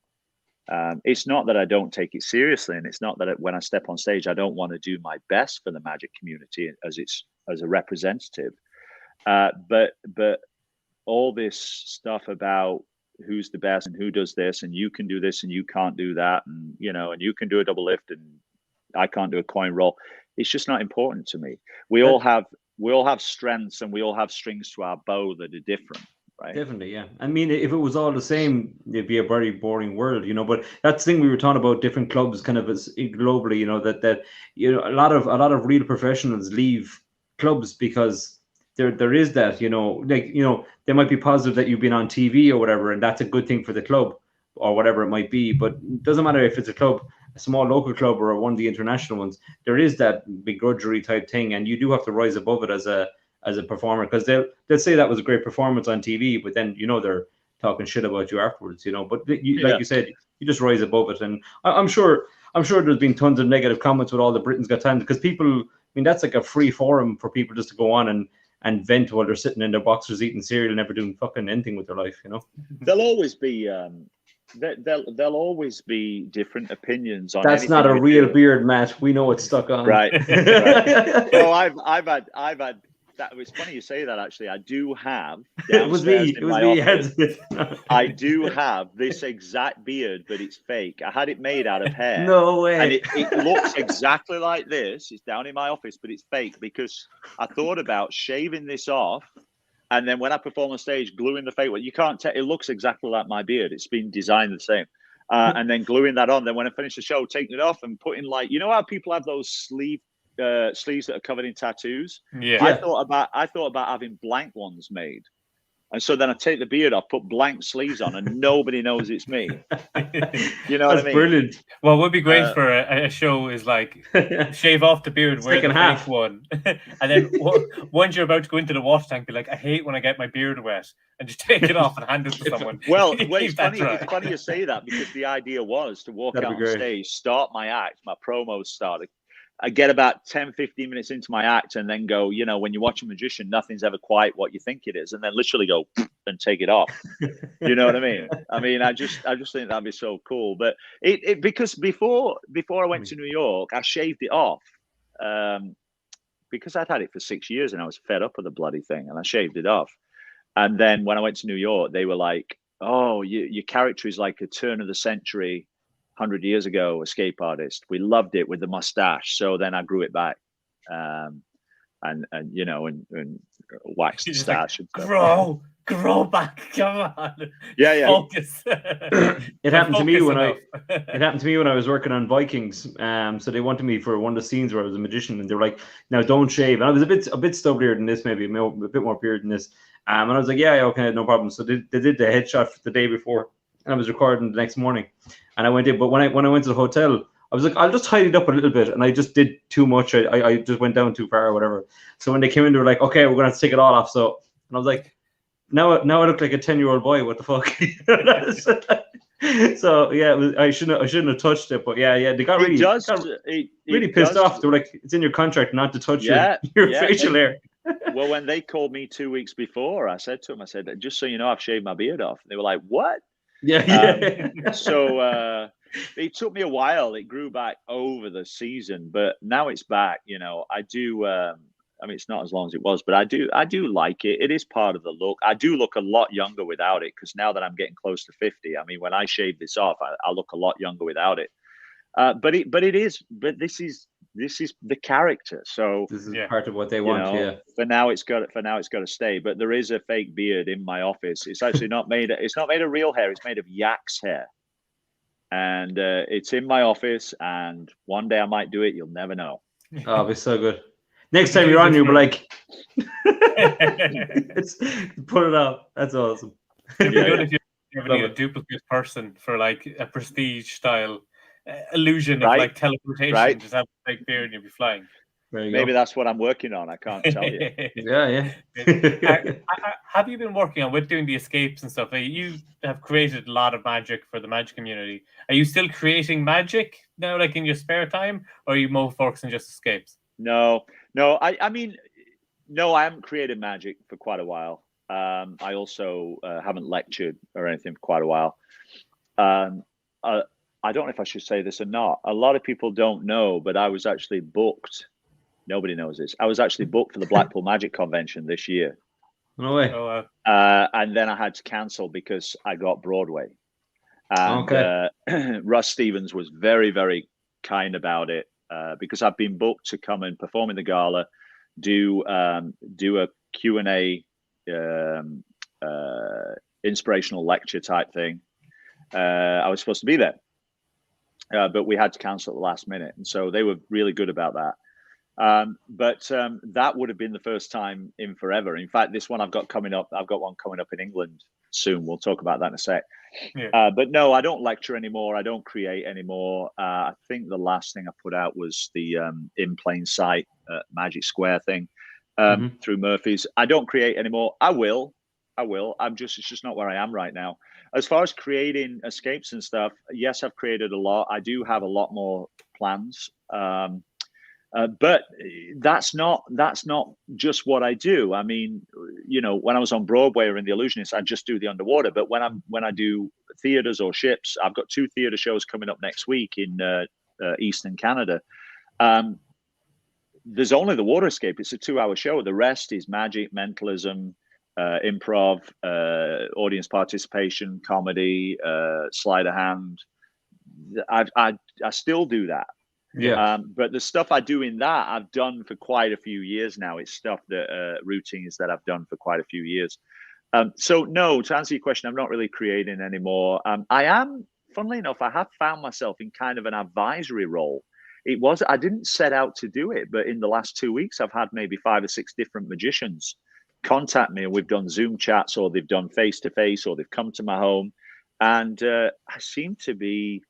Speaker 4: It's not that I don't take it seriously, and it's not that when I step on stage, I don't want to do my best for the magic community as a representative. But all this stuff about who's the best and who does this, and you can do this and you can't do that, and and you can do a double lift and I can't do a coin roll. It's just not important to me. We all have strengths and we all have strings to our bow that are different. Right.
Speaker 3: Definitely, yeah. I mean, if it was all the same, it'd be a very boring world, But that's the thing we were talking about different clubs, kind of globally, that a lot of real professionals leave clubs because there is that, they might be positive that you've been on TV or whatever, and that's a good thing for the club or whatever it might be. But it doesn't matter if it's a small local club or one of the international ones. There is that begrudgery type thing, and you do have to rise above it as a performer, because they'll say that was a great performance on TV, but then they're talking shit about you afterwards, But like you said, you just rise above it, and I'm sure there's been tons of negative comments with all the Britain's Got Talent, because people, I mean, that's like a free forum for people just to go on and vent while they're sitting in their boxers eating cereal, never doing fucking anything with their life,
Speaker 4: There'll always be there'll always be different opinions on.
Speaker 3: That's not a real beard, Matt. We know it's stuck on.
Speaker 4: Right. Right. So I've had. That was funny you say that. Actually, I do have.
Speaker 3: It was me.
Speaker 4: I do have this exact beard, but it's fake. I had it made out of hair.
Speaker 3: No way.
Speaker 4: And it looks exactly like this. It's down in my office, but it's fake because I thought about shaving this off, and then when I perform on stage, gluing the fake one. You can't tell. It looks exactly like my beard. It's been designed the same. And then gluing that on. Then when I finish the show, taking it off and putting how people have those sleeve sleeves that are covered in tattoos.
Speaker 2: Yeah.
Speaker 4: I thought about having blank ones made. And so then I take the beard off, put blank sleeves on, and nobody knows it's me. You know what I mean?
Speaker 3: Brilliant.
Speaker 2: What would be great for a show is like shave off the beard, wear
Speaker 3: Second
Speaker 2: the
Speaker 3: half.
Speaker 2: fake one, and then once you're about to go into the water tank, be like, I hate when I get my beard wet, and just take it off and hand it to someone.
Speaker 4: Well,
Speaker 2: Keep
Speaker 4: it's
Speaker 2: that
Speaker 4: funny.
Speaker 2: dry.
Speaker 4: It's funny you say that, because the idea was to walk
Speaker 3: That'd
Speaker 4: out
Speaker 3: be
Speaker 4: on
Speaker 3: great.
Speaker 4: stage, start my act, my promos started. I get about 10, 15 minutes into my act and then go, you know, when you watch a magician, nothing's ever quite what you think it is. And then literally go and take it off. You know what I mean? I just think that'd be so cool. But because before I went to New York, I shaved it off because I'd had it for 6 years and I was fed up with the bloody thing, and I shaved it off. And then when I went to New York, they were like, oh, your character is like a turn of the century 100 years ago escape artist. We loved it with the mustache. So then I grew it back, and you know, and waxed the stash.
Speaker 2: Like, grow back, come on.
Speaker 4: Yeah.
Speaker 2: Focus.
Speaker 3: It happened to me when I was working on Vikings. So they wanted me for one of the scenes where I was a magician, and they were like, "Now don't shave." And I was a bit stubblier than this, maybe a bit more beard than this. And I was like, "Yeah, okay, no problem." So they did the headshot the day before, and I was recording the next morning. And I went in, but when I went to the hotel, I was like, I'll just tidy it up a little bit, and I just did too much. I just went down too far or whatever. So when they came in, they were like, "Okay, we're gonna have to take it all off." So, and I was like, now I look like a 10-year-old boy. What the fuck? So yeah, I shouldn't have touched it. But yeah, they got really pissed off. They were like, "It's in your contract not to touch your facial hair."
Speaker 4: Well, when they called me 2 weeks before, I said to them, "Just so you know, I've shaved my beard off." They were like, "What?"
Speaker 3: Yeah.
Speaker 4: So it took me a while. It grew back over the season, but now it's back. You know, I do. I mean, it's not as long as it was, but I do like it. It is part of the look. I do look a lot younger without it, because now that I'm getting close to 50, I mean, when I shave this off, I look a lot younger without it. But this is the character. So
Speaker 3: this is part of what they want.
Speaker 4: You know, for now it's got to stay. But there is a fake beard in my office. It's actually not made. It's not made of real hair. It's made of yak's hair, and it's in my office. And one day I might do it. You'll never know.
Speaker 3: Oh, it'll be so good. Next time you're on, you'll be like, put it up. That's awesome.
Speaker 2: It'd be good if you ever need a duplicate person for like a prestige style illusion of like teleportation.
Speaker 4: Right.
Speaker 2: Just have a fake beard and you'll be flying.
Speaker 4: Maybe that's what I'm working on. I can't tell you.
Speaker 3: Yeah.
Speaker 2: Have you been working on with doing the escapes and stuff? You have created a lot of magic for the magic community. Are you still creating magic now, like in your spare time, or are you more focused on just escapes?
Speaker 4: No. I mean, no, I haven't created magic for quite a while. I also haven't lectured or anything for quite a while. I don't know if I should say this or not. A lot of people don't know, but I was actually booked. Nobody knows this. I was actually booked for the Blackpool Magic Convention this year.
Speaker 3: No way.
Speaker 2: Oh, wow.
Speaker 4: And then I had to cancel because I got Broadway. And Russ Stevens was very, very kind about it, because I've been booked to come and perform in the gala, do a Q&A, inspirational lecture type thing. I was supposed to be there, but we had to cancel at the last minute. And so they were really good about that. But that would have been the first time in forever. In fact, this one I've got coming up, I've got one coming up in England soon. We'll talk about that in a sec. Yeah. But no, I don't lecture anymore. I don't create anymore. I think the last thing I put out was the In Plain Sight Magic Square thing through Murphy's. I don't create anymore. I will. It's just not where I am right now. As far as creating escapes and stuff, yes, I've created a lot. I do have a lot more plans. But that's not just what I do. I mean, you know, when I was on Broadway or in The Illusionist, I just do the underwater. But when I do theaters or ships, I've got 2 theater shows coming up next week in Eastern Canada. There's only the water escape. It's a 2-hour show. The rest is magic, mentalism, improv, audience participation, comedy, sleight of hand. I still do that.
Speaker 3: Yeah.
Speaker 4: But the stuff I do in that, I've done for quite a few years now. It's stuff that routines that I've done for quite a few years. So no, to answer your question, I'm not really creating anymore. I am, funnily enough, I have found myself in kind of an advisory role I didn't set out to do it, but in the last 2 weeks, I've had maybe 5 or 6 different magicians contact me, and we've done Zoom chats, or they've done face-to-face, or they've come to my home. And I seem to be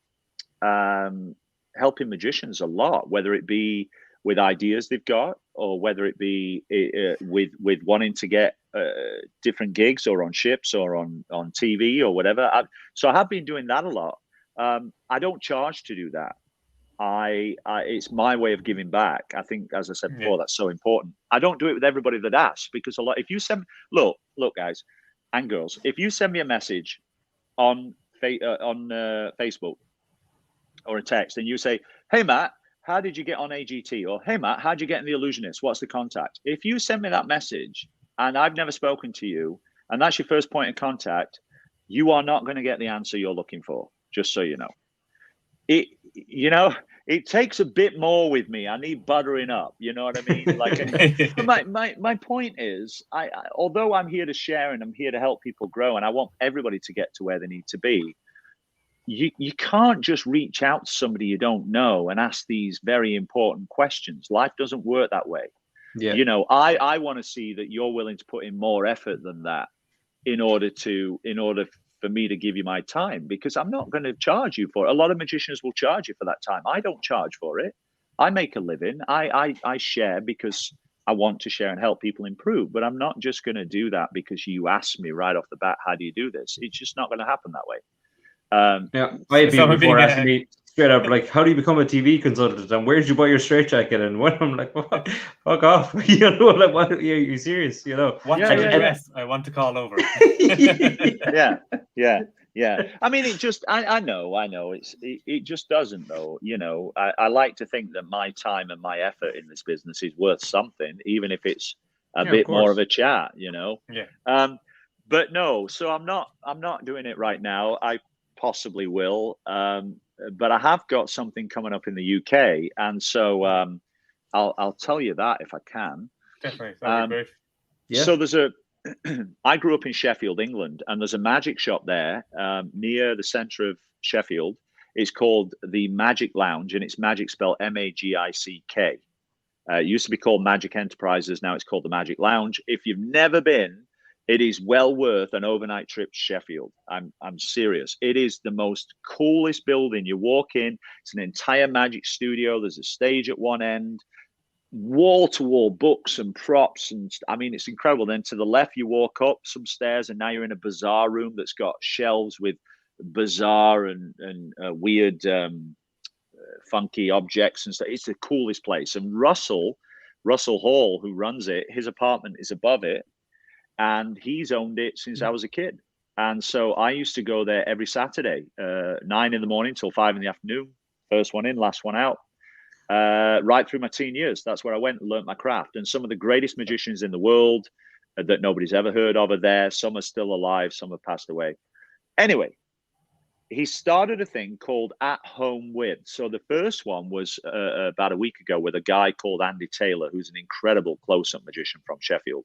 Speaker 4: helping magicians a lot, whether it be with ideas they've got, or whether it be with wanting to get different gigs, or on ships, or on TV, or whatever. So I have been doing that a lot. I don't charge to do that. It's my way of giving back. I think, as I said before, that's so important. I don't do it with everybody that asks, because if you send, look, guys and girls, if you send me a message on Facebook or a text, and you say, "Hey Matt, how did you get on AGT?" or "Hey Matt, how'd you get in The Illusionist? What's the contact?" If you send me that message and I've never spoken to you, and that's your first point of contact, you are not going to get the answer you're looking for. Just so you know. It takes a bit more with me. I need buttering up. You know what I mean? Like, my point is, although I'm here to share and I'm here to help people grow, and I want everybody to get to where they need to be, you can't just reach out to somebody you don't know and ask these very important questions. Life doesn't work that way.
Speaker 3: Yeah.
Speaker 4: I want to see that you're willing to put in more effort than that in order for me to give you my time, because I'm not going to charge you for it. A lot of magicians will charge you for that time. I don't charge for it. I make a living. I share because I want to share and help people improve, but I'm not just going to do that because you asked me right off the bat, how do you do this? It's just not going to happen that way.
Speaker 3: I had people before asking me straight up, like, how do you become a TV consultant, and where did you buy your straitjacket? And when I'm like, what? Fuck off. Like, what? Are you serious?
Speaker 2: What's your address? I want to call over.
Speaker 4: Yeah. I mean, it just, I know. It just doesn't, though. I like to think that my time and my effort in this business is worth something, even if it's a bit more of a chat.
Speaker 2: Yeah.
Speaker 4: But no, so I'm not doing it right now. I possibly will, but I have got something coming up in the UK, and so I'll tell you that if I can.
Speaker 2: Definitely, that'd be great.
Speaker 3: Yeah.
Speaker 4: So I grew up in Sheffield, England, and there's a magic shop there near the centre of Sheffield. It's called the Magic Lounge, and it's magic spelled MAGICK. It used to be called Magic Enterprises. Now it's called the Magic Lounge. If you've never been, it is well worth an overnight trip to Sheffield. I'm serious. It is the most coolest building. You walk in, it's an entire magic studio. There's a stage at one end, wall to wall books and props, and I mean, it's incredible. Then to the left, you walk up some stairs, and now you're in a bazaar room that's got shelves with bizarre and weird, funky objects and stuff. It's the coolest place. And Russell Hall, who runs it, his apartment is above it. And he's owned it since I was a kid. And so I used to go there every Saturday, 9 in the morning till 5 in the afternoon. First one in, last one out. Right through my teen years. That's where I went and learned my craft. And some of the greatest magicians in the world that nobody's ever heard of are there. Some are still alive. Some have passed away. Anyway, he started a thing called At Home With. So the first one was about a week ago with a guy called Andy Taylor, who's an incredible close-up magician from Sheffield.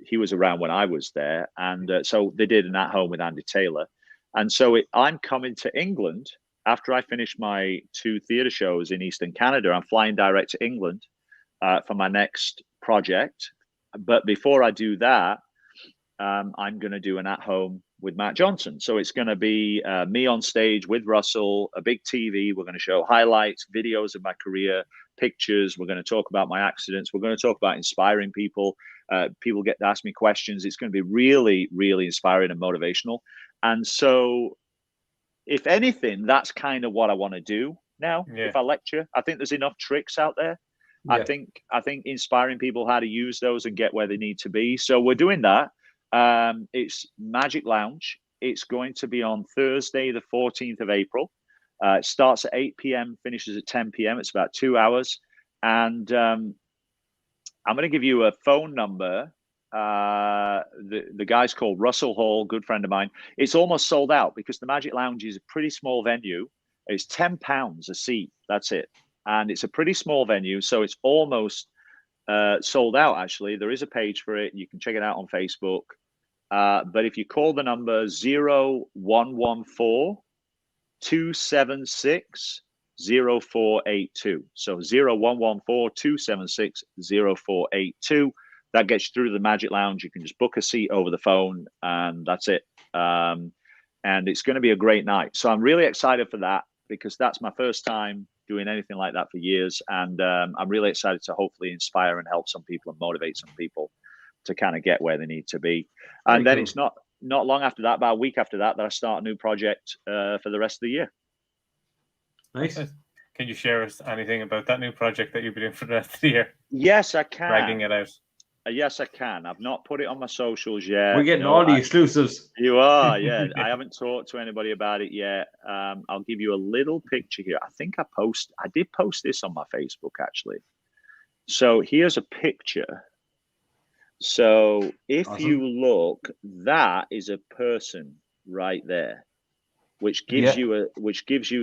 Speaker 4: He was around when I was there, and so they did an At Home with Andy Taylor. And so I'm coming to England after I finish my 2 theatre shows in Eastern Canada. I'm flying direct to England for my next project. But before I do that, I'm going to do an At Home with Matt Johnson. So it's going to be me on stage with Russell, a big TV. We're going to show highlights, videos of my career, pictures. We're going to talk about my accidents. We're going to talk about inspiring people. People get to ask me questions. It's going to be really, really inspiring and motivational. And so, if anything, that's kind of what I want to do now. Yeah. If I lecture, I think there's enough tricks out there. Yeah. I think inspiring people how to use those and get where they need to be. So we're doing that. It's Magic Lounge. It's going to be on Thursday, the 14th of April. It starts at 8 p.m., finishes at 10 p.m. It's about 2 hours. And I'm going to give you a phone number. The guy's called Russell Hall, good friend of mine. It's almost sold out because the Magic Lounge is a pretty small venue. It's £10 a seat. That's it. And it's a pretty small venue. So it's almost sold out, actually. There is a page for it. You can check it out on Facebook. But if you call the number 0114 276 0482. So 0114-276-0482. That gets you through to the Magic Lounge. You can just book a seat over the phone, and that's it. And it's going to be a great night. So I'm really excited for that, because that's my first time doing anything like that for years. And I'm really excited to hopefully inspire and help some people and motivate some people to kind of get where they need to be. And
Speaker 3: Very
Speaker 4: then
Speaker 3: cool.
Speaker 4: it's not long after that, about a week after that, I start a new project for the rest of the year.
Speaker 3: Nice.
Speaker 2: Can you share us anything about that new project that you've been doing for the rest of the year?
Speaker 4: Yes, I can.
Speaker 2: Dragging it out.
Speaker 4: Yes, I can. I've not put it on my socials yet.
Speaker 3: We're getting all the exclusives.
Speaker 4: You are, yeah. I haven't talked to anybody about it yet. I'll give you a little picture here. I think I did post this on my Facebook, actually. So here's a picture. So if
Speaker 3: Awesome.
Speaker 4: you look, that is a person right there, which gives you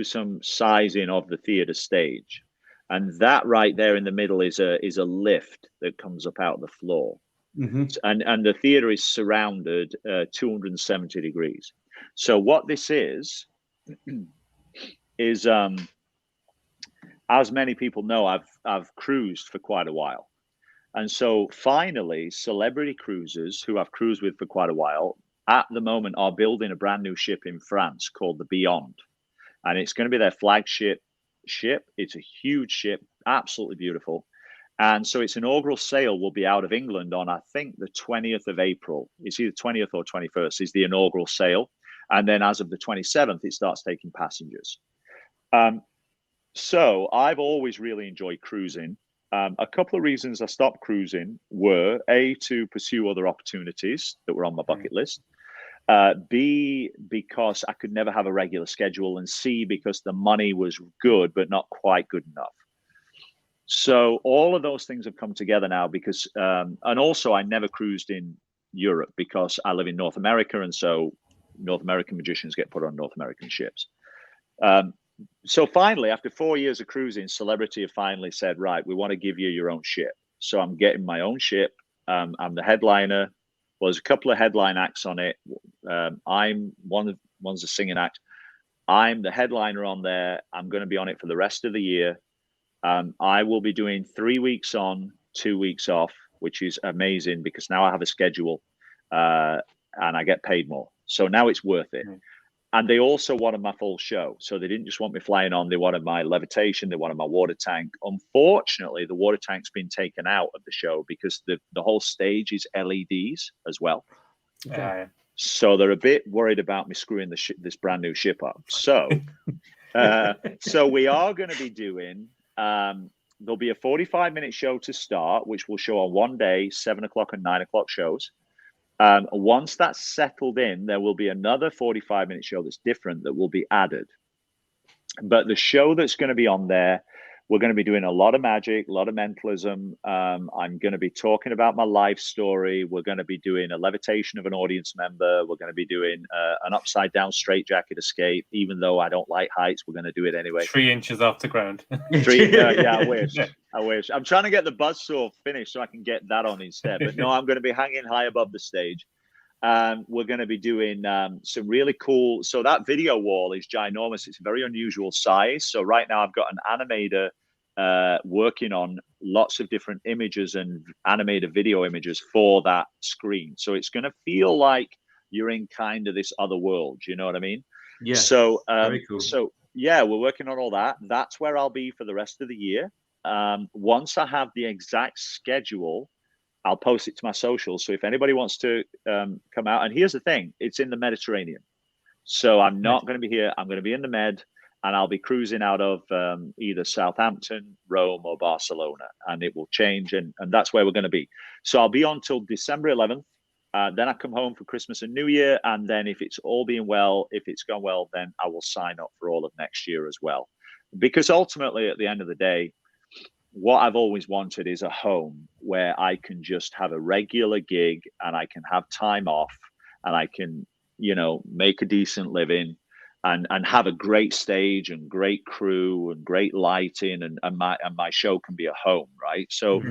Speaker 4: some sizing of the theater stage. And that right there in the middle is a lift that comes up out of the floor.
Speaker 3: Mm-hmm.
Speaker 4: And the theater is surrounded 270 degrees. So what this is as many people know, I've cruised for quite a while. And so finally, celebrity cruisers who I've cruised with for quite a while at the moment are building a brand new ship in France called the Beyond. And it's going to be their flagship ship. It's a huge ship, absolutely beautiful. And so its inaugural sail will be out of England on, I think, the 20th of April. It's either 20th or 21st is the inaugural sail. And then as of the 27th, it starts taking passengers. So I've always really enjoyed cruising. A couple of reasons I stopped cruising were A, to pursue other opportunities that were on my bucket list. B, because I could never have a regular schedule, and C, because the money was good, but not quite good enough. So all of those things have come together now because, and also I never cruised in Europe because I live in North America. And so North American magicians get put on North American ships. So finally, after 4 years of cruising, Celebrity have finally said, right, we want to give you your own ship. So I'm getting my own ship. I'm the headliner. Well, there's a couple of headline acts on it. One's a singing act. I'm the headliner on there. I'm going to be on it for the rest of the year. I will be doing 3 weeks on, 2 weeks off, which is amazing because now I have a schedule and I get paid more. So now it's worth it. And they also wanted my full show. So they didn't just want me flying on. They wanted my levitation. They wanted my water tank. Unfortunately, the water tank's been taken out of the show because the whole stage is LEDs as well.
Speaker 2: Okay.
Speaker 4: So they're a bit worried about me screwing this brand new ship up. So, so we are going to be doing, there'll be a 45-minute show to start, which will show on one day, 7 o'clock and 9 o'clock shows. Once that's settled in, there will be another 45-minute show that's different that will be added. But the show that's going to be on there, we're going to be doing a lot of magic, a lot of mentalism. I'm going to be talking about my life story. We're going to be doing a levitation of an audience member. We're going to be doing an upside down straitjacket escape. Even though I don't like heights, we're going to do it anyway.
Speaker 2: 3 inches off the ground.
Speaker 4: Yeah, I wish. I wish. I'm trying to get the buzzsaw finished so I can get that on instead. But no, I'm going to be hanging high above the stage. We're going to be doing some really cool. So that video wall is ginormous. It's a very unusual size. So right now I've got an animator working on lots of different images and animated video images for that screen. So it's going to feel like you're in kind of this other world. You know what I mean?
Speaker 3: Yeah.
Speaker 4: So,
Speaker 3: very cool.
Speaker 4: So yeah, we're working on all that. That's where I'll be for the rest of the year. Once I have the exact schedule, I'll post it to my socials. So if anybody wants to come out, and here's the thing, it's in the Mediterranean. So I'm not going to be here. I'm going to be in the Med, and I'll be cruising out of either Southampton, Rome, or Barcelona, and it will change. And that's where we're going to be. So I'll be on till December 11th. Then I come home for Christmas and New Year. And then if it's all being well, if it's gone well, then I will sign up for all of next year as well. Because ultimately, at the end of the day, what I've always wanted is a home where I can just have a regular gig and I can have time off and I can, make a decent living and have a great stage and great crew and great lighting and my show can be a home, right? So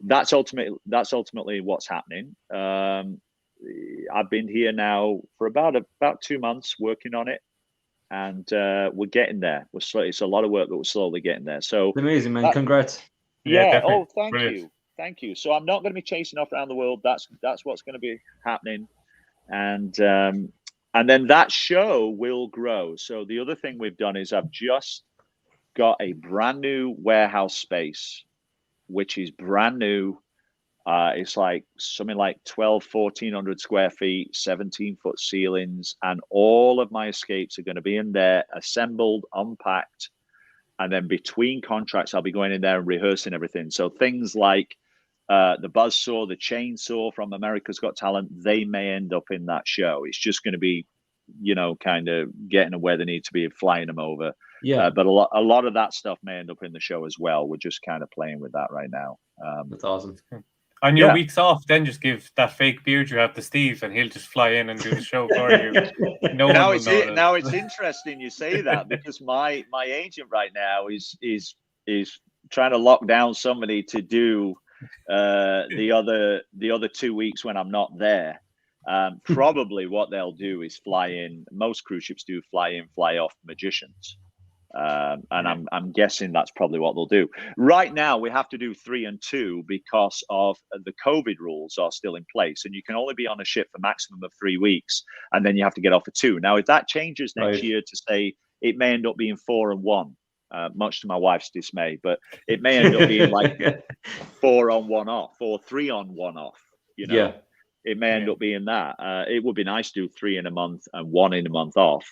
Speaker 4: that's ultimately what's happening. I've been here now for about 2 months working on it. and we're getting there. It's a lot of work, but we're slowly getting there. So
Speaker 3: Amazing, man. Congrats.
Speaker 2: Yeah,
Speaker 4: yeah.
Speaker 2: definitely.
Speaker 4: Thank
Speaker 2: Brilliant.
Speaker 4: you. Thank you. So I'm not going to be chasing off around the world. That's what's going to be happening. And then that show will grow. So the other thing we've done is I've just got a brand new warehouse space, which is brand new. It's like something like 1,200-1,400 square feet, 17-foot ceilings, and all of my escapes are going to be in there, assembled, unpacked. And then between contracts, I'll be going in there and rehearsing everything. So things like the buzzsaw, the chainsaw from America's Got Talent, they may end up in that show. It's just going to be, kind of getting them where they need to be, flying them over.
Speaker 3: Yeah.
Speaker 4: But a lot of that stuff may end up in the show as well. We're just kind of playing with that right now.
Speaker 3: That's awesome.
Speaker 2: On your weeks off, then just give that fake beard you have to Steve, and he'll just fly in and do the show for you.
Speaker 4: Now it's interesting you say that, because my agent right now is trying to lock down somebody to do the other 2 weeks when I'm not there. Probably what they'll do is fly in. Most cruise ships do fly in, fly off magicians. And I'm guessing that's probably what they'll do. Right now, we have to do 3 and 2 because of the COVID rules are still in place, and you can only be on a ship for maximum of 3 weeks, and then you have to get off for 2. Now, if that changes next year to say it may end up being 4 and 1, much to my wife's dismay, but it may end up being like 4 on 1 off, or 3 on 1 off.
Speaker 3: Yeah.
Speaker 4: It may end up being that. It would be nice to do 3 in a month and 1 in a month off.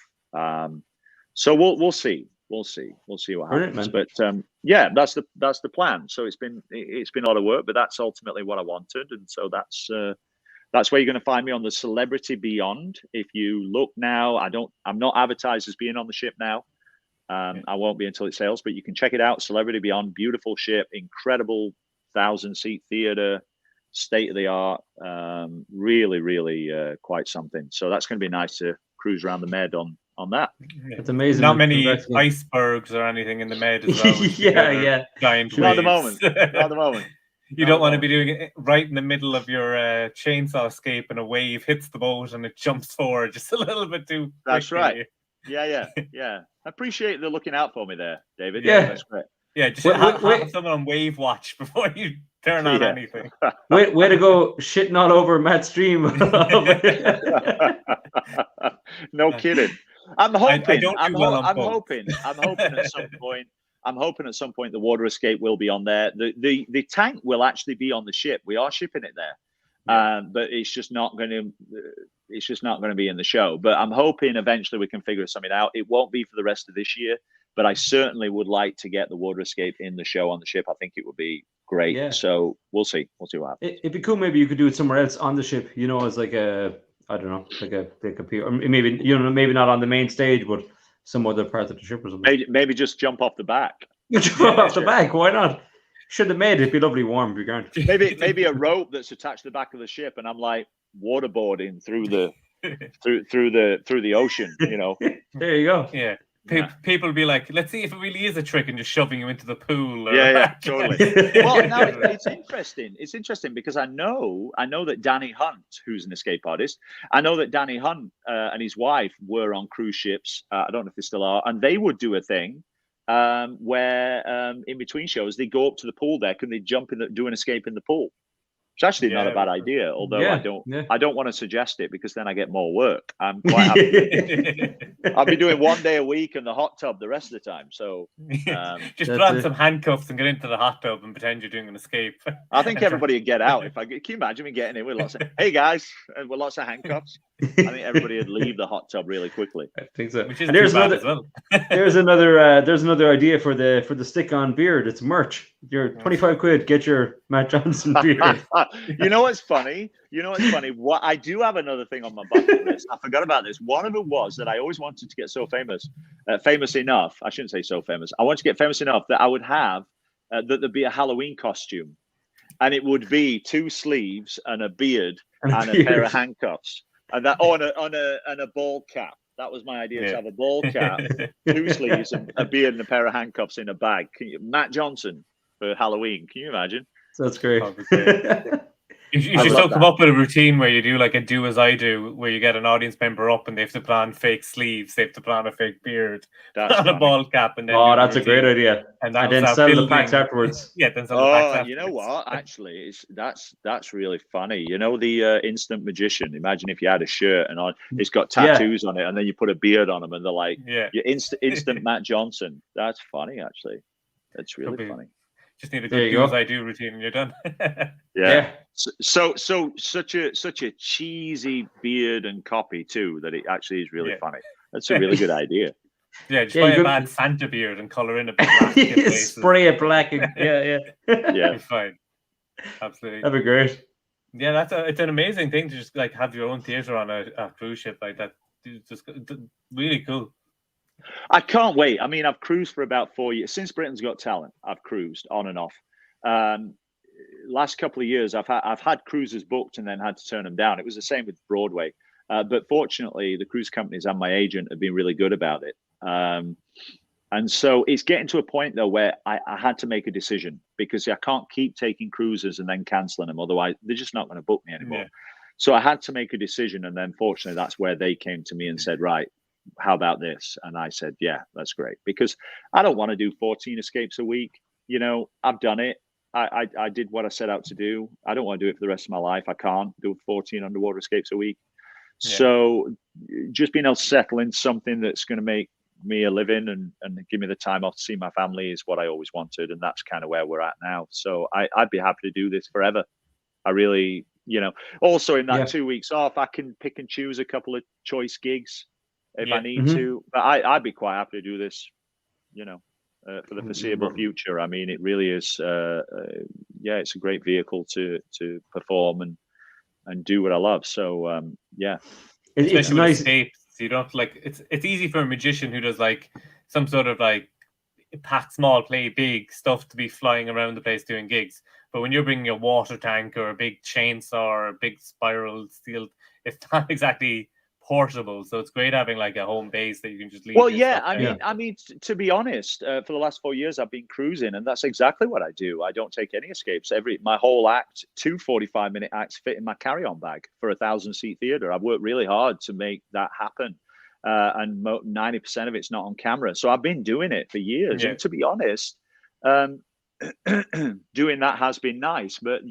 Speaker 4: So we'll see. We'll see what happens. But that's the plan. So it's been a lot of work, but that's ultimately what I wanted, and so that's where you're going to find me on the Celebrity Beyond. If you look now, I'm not advertised as being on the ship now. I won't be until it sails, but you can check it out. Celebrity Beyond, beautiful ship, incredible 1,000-seat theater, state of the art, really quite something. So that's going to be nice to cruise around the Med on that.
Speaker 3: It's amazing.
Speaker 2: Not many icebergs or anything in the Med as well. Giant
Speaker 4: Not at the moment.
Speaker 2: You don't want to be doing it right in the middle of your chainsaw escape, and a wave hits the boat and it jumps forward just a little bit too.
Speaker 4: That's right. Yeah. I appreciate the looking out for me there, David. Yeah, that's great.
Speaker 2: Yeah, just have someone on wave watch before you turn on anything.
Speaker 3: Way to go, shitting all over Matt's stream.
Speaker 4: No kidding. I'm hoping at some point the water escape will be on there. The tank will actually be on the ship. We are shipping it there, but it's just not going to be in the show. But I'm hoping eventually we can figure something out. It won't be for the rest of this year, but I certainly would like to get the water escape in the show on the ship. I think it would be great. Yeah. So we'll see what happens.
Speaker 3: It'd be cool. Maybe you could do it somewhere else on the ship. As like I don't know, like a or maybe maybe not on the main stage, but some other part of the ship or something.
Speaker 4: Maybe just jump off the back.
Speaker 3: Jump off the back. Why not? Should have made it. It'd be lovely warm if you can't.
Speaker 4: Maybe a rope that's attached to the back of the ship, and I'm like waterboarding through the through the ocean.
Speaker 3: There you go.
Speaker 2: Yeah. People will be like, let's see if it really is a trick, and just shoving you into the pool.
Speaker 4: Yeah, totally. Well, now it's interesting. It's interesting because I know that Danny Hunt, who's an escape artist, I know that Danny Hunt and his wife were on cruise ships. I don't know if they still are, and they would do a thing where in between shows they go up to the pool deck and they jump do an escape in the pool. It's actually not a bad idea, although I don't want to suggest it because then I get more work. I'm quite happy. I'll be doing 1 day a week in the hot tub the rest of the time. So
Speaker 2: just put on some handcuffs and get into the hot tub and pretend you're doing an escape.
Speaker 4: I think everybody would get out. Can you imagine me getting in with lots of hey guys, with lots of handcuffs? I think everybody would leave the hot tub really quickly.
Speaker 3: I think so.
Speaker 2: Which is and there's another, as well.
Speaker 3: there's another idea for the stick-on beard. It's merch. Your 25 quid, get your Matt Johnson beard.
Speaker 4: You know what's funny? What I do have another thing on my bucket list. I forgot about this. One of them was that I always wanted to get so famous enough. I shouldn't say so famous. I want to get famous enough that I would have that there'd be a Halloween costume, and it would be 2 sleeves and a beard and a pair of handcuffs, and that on a ball cap. That was my idea, to have a ball cap, 2 sleeves, and a beard and a pair of handcuffs in a bag. Matt Johnson for Halloween. Can you imagine?
Speaker 3: That's great.
Speaker 2: You should still come up with a routine where you do like a do as I do, where you get an audience member up and they have to put on fake sleeves, they have to put on a fake beard, put on a ball cap, and then
Speaker 3: that's a great idea. And then sell the packs afterwards.
Speaker 2: Yeah, then sell the packs afterwards.
Speaker 4: You know what? Actually, that's really funny. You know the instant magician. Imagine if you had a shirt and it's got tattoos on it, and then you put a beard on them, and they're like, "You're instant Matt Johnson." That's funny, actually. That's really funny.
Speaker 2: Just need a good do as I do routine and you're done.
Speaker 4: Yeah. So such a cheesy beard and copy too that it actually is really funny. That's a really good idea.
Speaker 2: Yeah, just buy a bad Santa beard and color in a bit black.
Speaker 3: Spray it black. Yeah.
Speaker 2: You're fine. Absolutely.
Speaker 3: That'd be great.
Speaker 2: Yeah, it's an amazing thing to just like have your own theater on a cruise ship like that. It's just really cool.
Speaker 4: I can't wait. I mean, I've cruised for about 4 years. Since Britain's Got Talent, I've cruised on and off. Last couple of years, I've had cruises booked and then had to turn them down. It was the same with Broadway. But fortunately, the cruise companies and my agent have been really good about it. And so it's getting to a point, though, where I had to make a decision because I can't keep taking cruises and then canceling them. Otherwise, they're just not going to book me anymore. Yeah. So I had to make a decision. And then fortunately, that's where they came to me and said, right, how about this? And I said, yeah, that's great. Because I don't want to do 14 escapes a week. You know, I've done it. I did what I set out to do. I don't want to do it for the rest of my life. I can't do 14 underwater escapes a week. Yeah. So just being able to settle in something that's going to make me a living and give me the time off to see my family is what I always wanted. And that's kind of where we're at now. So I'd be happy to do this forever. I really, you know, also in that 2 weeks off, I can pick and choose a couple of choice gigs if I need to. But I'd be quite happy to do this, you know, for the foreseeable future. I mean, it really is, it's a great vehicle to perform and do what I love. So,
Speaker 2: it's nice. Escapes, you don't like it's easy for a magician who does like some sort of like pack small, play big stuff to be flying around the place doing gigs. But when you're bringing a water tank or a big chainsaw or a big spiral steel, it's not exactly portable. So it's great having like a home base that you can just leave.
Speaker 4: Well, I mean, to be honest, for the last 4 years, I've been cruising, and that's exactly what I do. I don't take any escapes. My whole act, 2 45-minute acts fit in my carry-on bag for a 1,000-seat theater. I've worked really hard to make that happen. And 90% of it's not on camera. So I've been doing it for years. Yeah. And to be honest, doing that has been nice. But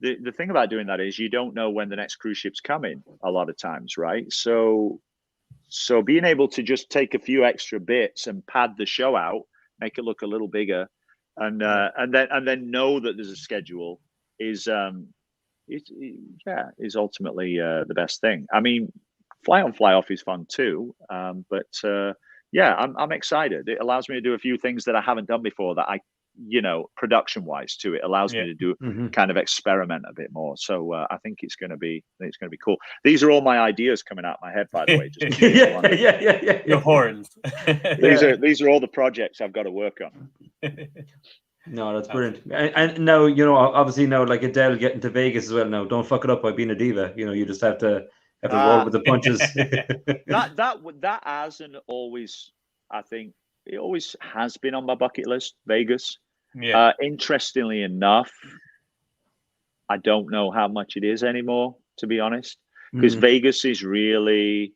Speaker 4: the thing about doing that is you don't know when the next cruise ship's coming a lot of times, right? So being able to just take a few extra bits and pad the show out, make it look a little bigger, and then know that there's a schedule is ultimately the best thing. I mean, fly on, fly off is fun too, but I'm excited. It allows me to do a few things that I haven't done before that I, you know, production wise too. It allows me to do kind of experiment a bit more. So I think it's going to be cool. These are all my ideas coming out of my head, by the way. Just
Speaker 2: Your horns.
Speaker 4: These are all the projects I've got to work on.
Speaker 3: No, that's brilliant. And now, you know, obviously now, like Adele getting to Vegas as well. Now, don't fuck it up by being a diva. You know, you just have to roll with the punches.
Speaker 4: that hasn't always, I think it always has been on my bucket list, Vegas. Yeah. Interestingly enough, I don't know how much it is anymore, to be honest, because Vegas is really,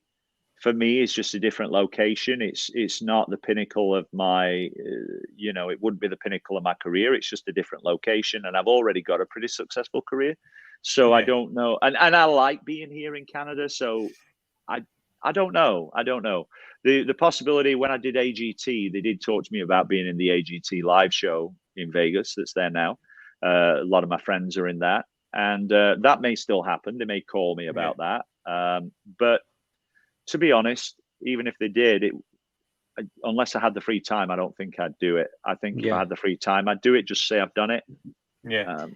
Speaker 4: for me, it's just a different location. It's not the pinnacle of my, it wouldn't be the pinnacle of my career. It's just a different location, and I've already got a pretty successful career. So I don't know, and I like being here in Canada. So I don't know. The possibility when I did AGT, they did talk to me about being in the AGT live show in Vegas. That's there now. A lot of my friends are in that, and that may still happen. They may call me about that. But to be honest, even if they did, unless I had the free time, I don't think I'd do it. I think if I had the free time, I'd do it. Just say I've done it.
Speaker 2: Yeah.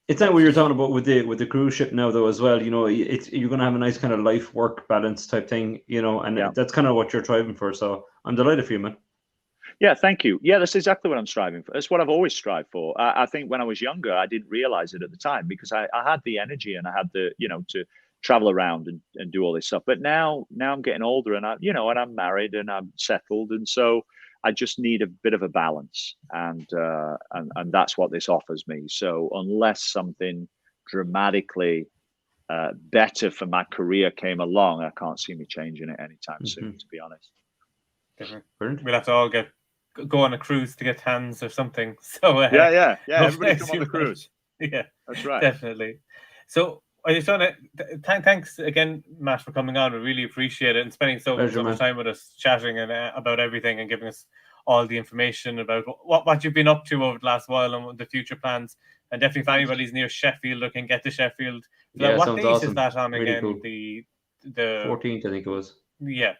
Speaker 3: It's not what you're talking about with the cruise ship now, though, as well. You know, you're going to have a nice kind of life-work balance type thing, you know, and that's kind of what you're striving for. So I'm delighted for you, man.
Speaker 4: Yeah, thank you. Yeah, that's exactly what I'm striving for. That's what I've always strived for. I think when I was younger, I didn't realize it at the time because I had the energy and I had the, you know, to travel around and do all this stuff. But now I'm getting older and I'm married and I'm settled. And so I just need a bit of a balance, and that's what this offers me. So unless something dramatically better for my career came along, I can't see me changing it anytime soon, to be honest.
Speaker 2: Definitely. We'll have to all go on a cruise to get hands or something. So
Speaker 4: yeah. Everybody come on the cruise.
Speaker 2: Yeah,
Speaker 4: that's right.
Speaker 2: Definitely. So I just want to thanks again, Matt, for coming on. We really appreciate it and spending so much time with us, chatting and about everything and giving us all the information about what you've been up to over the last while and the future plans. And definitely, if anybody's near Sheffield or can get to Sheffield, what date is that on
Speaker 3: really
Speaker 2: again?
Speaker 3: Cool.
Speaker 2: The
Speaker 3: 14th, I think it was.
Speaker 2: Yeah,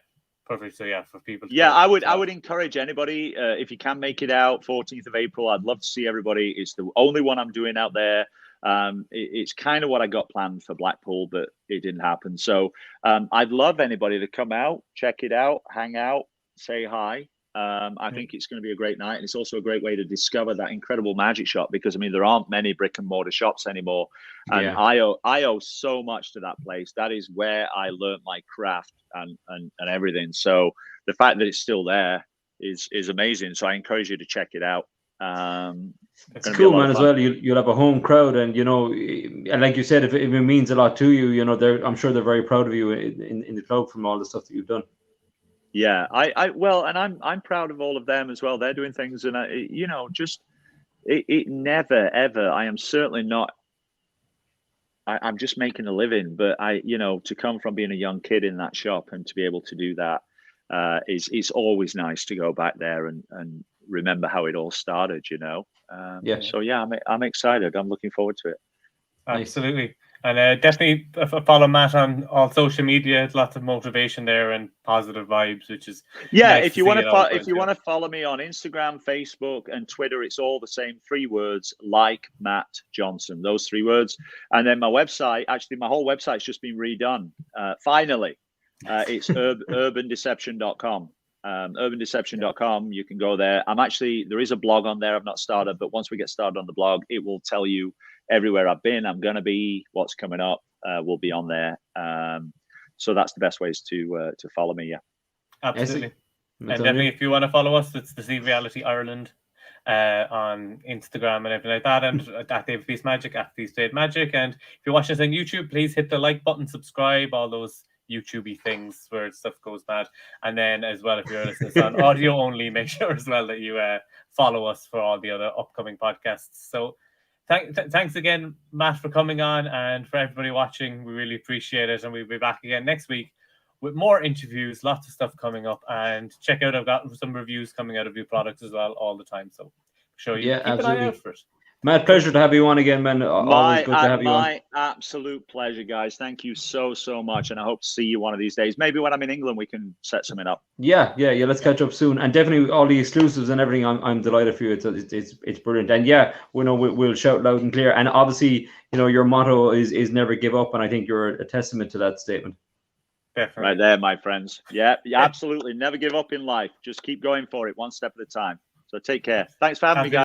Speaker 2: perfect. So for people.
Speaker 4: I would encourage anybody if you can make it out 14th of April. I'd love to see everybody. It's the only one I'm doing out there. It's kind of what I got planned for Blackpool, but it didn't happen. So I'd love anybody to come out, check it out, hang out, say hi. I think it's going to be a great night, and it's also a great way to discover that incredible magic shop, because I mean there aren't many brick and mortar shops anymore, and I owe so much to that place. That is where I learned my craft and everything. So the fact that it's still there is amazing. So I encourage you to check it out.
Speaker 3: It's cool, man. As well, you'll have a home crowd, and and like you said, if it means a lot to you, I'm sure they're very proud of you in the club from all the stuff that you've done.
Speaker 4: Yeah, I'm proud of all of them as well. They're doing things, and it never ever. I am certainly not. I'm just making a living, but to come from being a young kid in that shop and to be able to do that it's always nice to go back there and remember how it all started. So yeah, I'm excited. I'm looking forward to it.
Speaker 2: Absolutely. And definitely follow Matt on all social media. Lots of motivation there and positive vibes, which is nice.
Speaker 4: If you want to follow me on Instagram, Facebook, and Twitter, it's all the same 3 words: like Matt Johnson. Those 3 words. And then my website, actually, my whole website's just been redone. Finally, it's urbandeception.com. Urbandeception.com. You can go there. There is a blog on there I've not started, but once we get started on the blog, it will tell you everywhere I've been, I'm going to be, what's coming up will be on there. So that's the best ways to follow me. Yeah,
Speaker 2: absolutely. And definitely, if you want to follow us, it's Deceive Reality Ireland on Instagram and everything like that, and at David Peace Magic, at Peace David Magic. And if you're watching us on YouTube, please hit the like button, subscribe, all those YouTubey things where stuff goes bad. And then as well, if you're listening on audio only, make sure as well that you follow us for all the other upcoming podcasts. So thanks again, Matt, for coming on, and for everybody watching. We really appreciate it, and we'll be back again next week with more interviews, lots of stuff coming up. And check out, I've got some reviews coming out of new products as well all the time, so keep an eye out for it.
Speaker 3: Matt, pleasure to have you on again, man. Always good to have you on.
Speaker 4: My absolute pleasure, guys. Thank you so much, and I hope to see you one of these days. Maybe when I'm in England, we can set something up.
Speaker 3: Yeah. Let's catch up soon, and definitely all the exclusives and everything. I'm delighted for you. It's brilliant, and we'll shout loud and clear. And obviously, your motto is never give up, and I think you're a testament to that statement.
Speaker 2: Definitely.
Speaker 4: Right there, my friends. Yeah, absolutely. Never give up in life. Just keep going for it, one step at a time. So take care. Thanks for having me, guys.